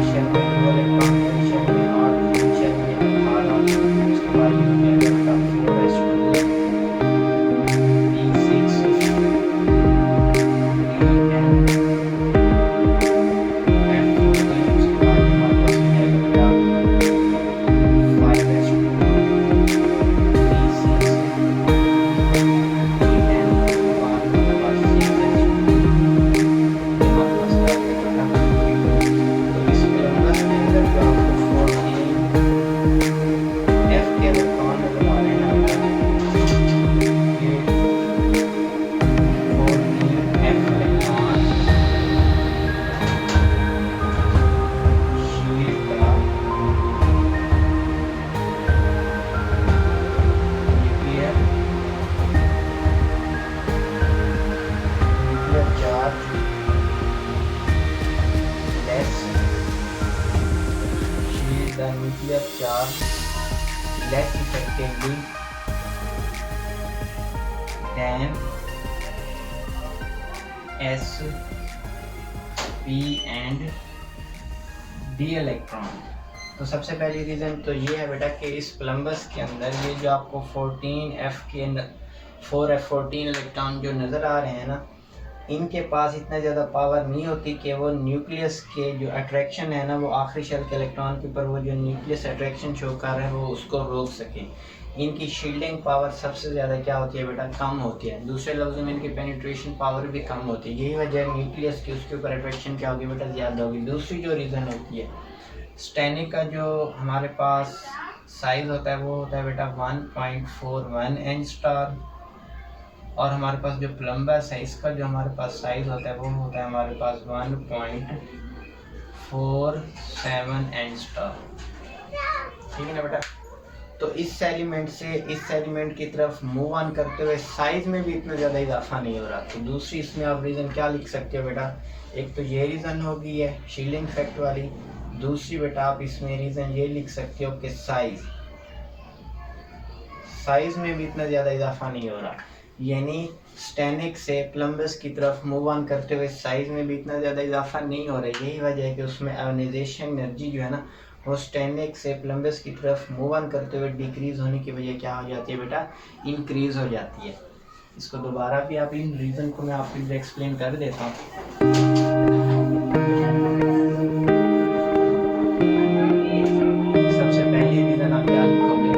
शेल में 2 इलेक्ट्रॉन, शेल में 8, शेल में 18, उसके बाद ये हो गया बेटा 4s2 p6 pn f14, उसके बाद हमारे पास हो जाएगा बेटा 5s2 p6 pn, उसके बाद हमारे पास 6s2, ये हमारे पास क्या हो गया बेटा 52। तो इस प्लम्बस के अंदर जो आपको 14 f के इलेक्ट्रॉन नजर आ रहे हैं ना बेटा, ये 14 f इलेक्ट्रॉन शीट का nuclear charge less, sheet the nuclear charge less effectively than S, P and D electron. तो सबसे पहली रीज़न तो ये है बेटा कि इस प्लम्बस के अंदर ये जो आपको 14F के 4F14 इलेक्ट्रॉन जो नज़र आ रहे हैं ना, इनके पास इतना ज़्यादा पावर नहीं होती कि वो न्यूक्लियस के जो अट्रैक्शन है ना, वो आखिरी शेल के इलेक्ट्रॉन के ऊपर वो जो न्यूक्लियस अट्रैक्शन शो कर रहे हैं वो उसको रोक सके। इनकी शील्डिंग पावर सबसे ज़्यादा क्या होती है बेटा, कम होती है। दूसरे लफ्ज़ों में इनकी पेनिट्रेशन पावर भी कम होती है। यही वजह है न्यूक्लियस की उसके ऊपर अट्रैक्शन क्या होगी बेटा, ज़्यादा होगी। दूसरी जो रीज़न होती है, स्टैनिक का जो हमारे पास साइज़ होता है वो होता है बेटा 1.41 एंग स्टार, और हमारे पास जो प्लम्बस है इसका जो हमारे पास साइज़ होता है वो होता है हमारे पास 1.47 एंग स्टार। ठीक है ना बेटा। तो इस एलिमेंट से इस एलिमेंट की तरफ मूव ऑन करते हुए साइज़ में भी इतना ज़्यादा इजाफा नहीं हो रहा। तो दूसरी इसमें आप रीज़न क्या लिख सकते हो बेटा, एक तो ये रीज़न होगी है शील्डिंग इफेक्ट वाली, दूसरी बेटा आप इसमें रीज़न ये लिख सकते हो कि साइज़ में भी इतना ज़्यादा इजाफा नहीं हो रहा। यानी स्टैनिक से प्लम्बस की तरफ मूव ऑन करते हुए साइज़ में भी इतना ज़्यादा इजाफा नहीं हो रहा है। यही वजह है कि उसमें आयोनाइजेशन एनर्जी जो है ना, वो स्टैनिक से प्लम्बस की तरफ मूव ऑन करते हुए डिक्रीज़ होने की वजह क्या हो जाती है बेटा, इंक्रीज़ हो जाती है। इसको दोबारा भी आप इन रीज़न को मैं आपके लिए एक्सप्लेन कर देता हूँ। सबसे पहली रीज़न आप क्या लिखोगे,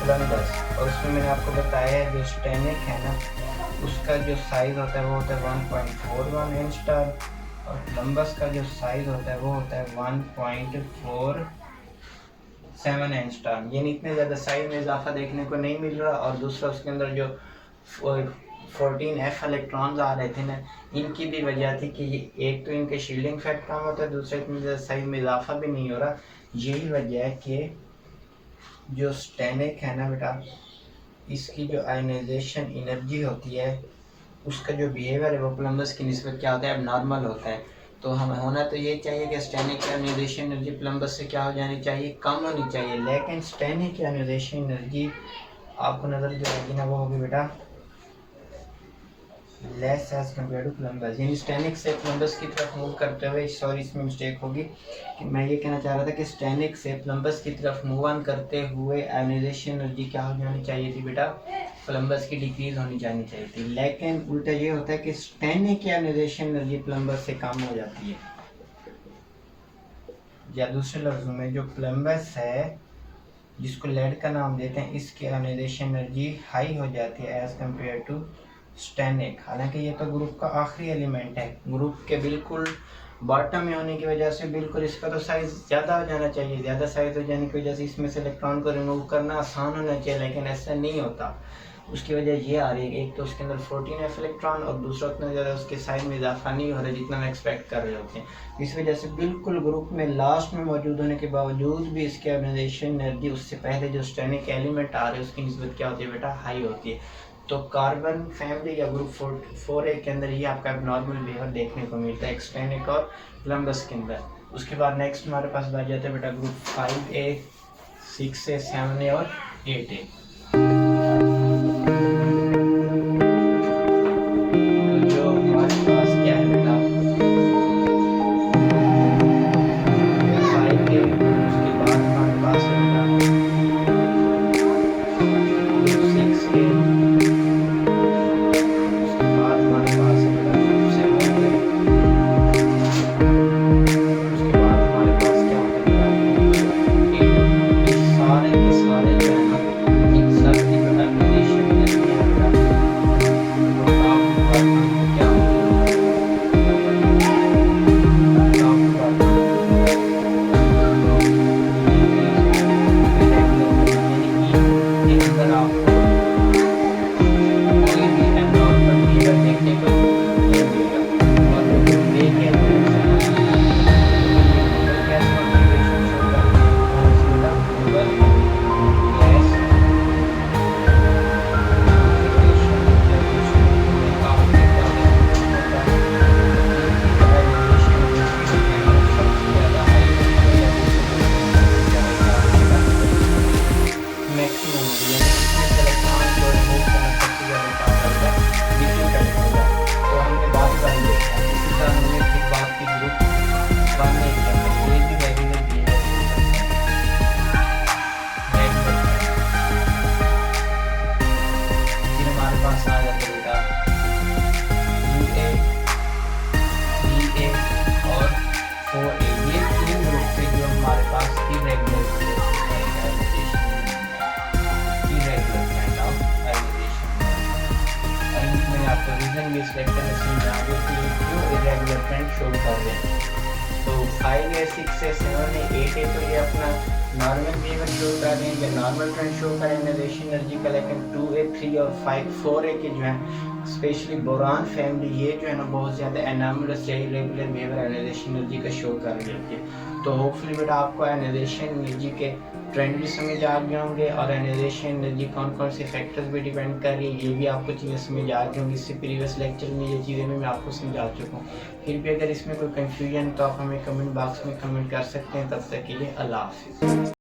प्लम्बस, और उसमें मैंने आपको बताया है जो स्टेनिक है ना उसका जो साइज़ होता है वो होता है 1.41 एंगस्ट्रॉम, और प्लम्बस का जो साइज़ होता है वो होता है 1.47 एंगस्ट्रॉम। यानी इतने ज़्यादा साइज़ में इजाफा देखने को नहीं मिल रहा। और दूसरा उसके अंदर जो 14F इलेक्ट्रॉन्स आ रहे थे ना, इनकी भी वजह थी कि एक तो इनके शील्डिंग फैक्ट कम होता है, दूसरा इतनी ज़्यादा साइज़ में इजाफा भी नहीं हो रहा। यही वजह है कि जो स्टेनिक है ना बेटा, इसकी जो आयनाइजेशन एनर्जी होती है उसका जो बिहेवियर है वो प्लम्बस की निस्बत क्या होता है, अब नॉर्मल होता है। तो हम होना तो ये चाहिए कि स्टेनिक की आयनाइजेशन एनर्जी प्लम्बस से क्या हो जानी चाहिए, कम होनी चाहिए। लेकिन स्टेनिक की आयनाइजेशन एनर्जी आपको नज़र जो आएगी ना वो होगी बेटा लेस एज कम्पेयर टू प्लम्बस। यानी स्टेनिक से प्लम्बस की तरफ मूव करते हुए, सॉरी इसमें मिस्टेक होगी कि मैं ये कहना चाह रहा था कि स्टेनिक से प्लम्बस की तरफ मूव ऑन करते हुए आयनाइजेशन एनर्जी क्या हो जानी चाहिए थी बेटा, प्लम्बस की डिक्रीज होनी जानी चाहिए थी। लेकिन उल्टा ये होता है कि स्टेनिक की आयनाइजेशन एनर्जी प्लम्बस से कम हो जाती है, या दूसरे लफ्जों में जो प्लम्बस है जिसको लेड का नाम देते हैं, इसकी आयनाइजेशन एनर्जी हाई हो जाती है एज कम्पेयर टू स्टेनिक। हालांकि ये तो ग्रुप का आखिरी एलिमेंट है, ग्रुप के बिल्कुल बॉटम में होने की वजह से बिल्कुल इसका तो साइज़ ज़्यादा हो जाना चाहिए। ज़्यादा साइज़ हो जाने की वजह से इसमें से इलेक्ट्रॉन को रिमूव करना आसान होना चाहिए, लेकिन ऐसा नहीं होता। उसकी वजह ये आ रही है, एक तो उसके अंदर 14F इलेक्ट्रॉन और दूसरा उतना ज़्यादा उसके साइज़ में इजाफा नहीं हो रहा जितना हम एक्सपेक्ट कर रहे होते हैं। इस वजह से बिल्कुल ग्रुप में लास्ट में मौजूद होने के बावजूद भी इसकी आयनाइजेशन एनर्जी उससे पहले जो स्टेनिक एलिमेंट आ रहे हैं उसकी निस्बत क्या होती है बेटा, हाई होती है। तो कार्बन फैमिली या ग्रुप 4A के अंदर ये आपका नॉर्मल बिहेवियर देखने को मिलता है स्टेनिक और प्लम्बस के अंदर। उसके बाद नेक्स्ट हमारे पास बात जाता है बेटा ग्रुप 5A, 6A, 7A और 8A। इस लेक्चर में समझाएंगे कि क्यों इरेगुलर ट्रेंड शो कर रहे हैं। तो 5A, 6A, 7A, 8A तो ये अपना नॉर्मल बिहेवियर शो कर रहे हैं, या नॉर्मल ट्रेंड शो कर रहे हैं आयनाइजेशन एनर्जी का। लेकिन 2A, 3 और 5, 4A के जो है स्पेशली बोरान फैमिली ये जो है ना बहुत ज़्यादा एनॉमलस या इरेगुलर बिहेवियर आयनाइजेशन एनर्जी का शो कर रही है। तो होपफुली बेटा आपको आयनाइजेशन एनर्जी के ट्रेंड भी समझ आ गए होंगे, और आयनाइजेशन एनर्जी कौन कौन से फैक्टर्स भी डिपेंड कर रही है ये भी आपको चीज़ें समझ आ गई होंगी। इससे प्रीवियस लेक्चर में ये चीज़ें भी मैं आपको समझा चुका हूँ। फिर भी अगर इसमें कोई कन्फ्यूजन तो आप हमें कमेंट बॉक्स में कमेंट कर सकते हैं। तब तक के लिए अल्लाह हाफिज़।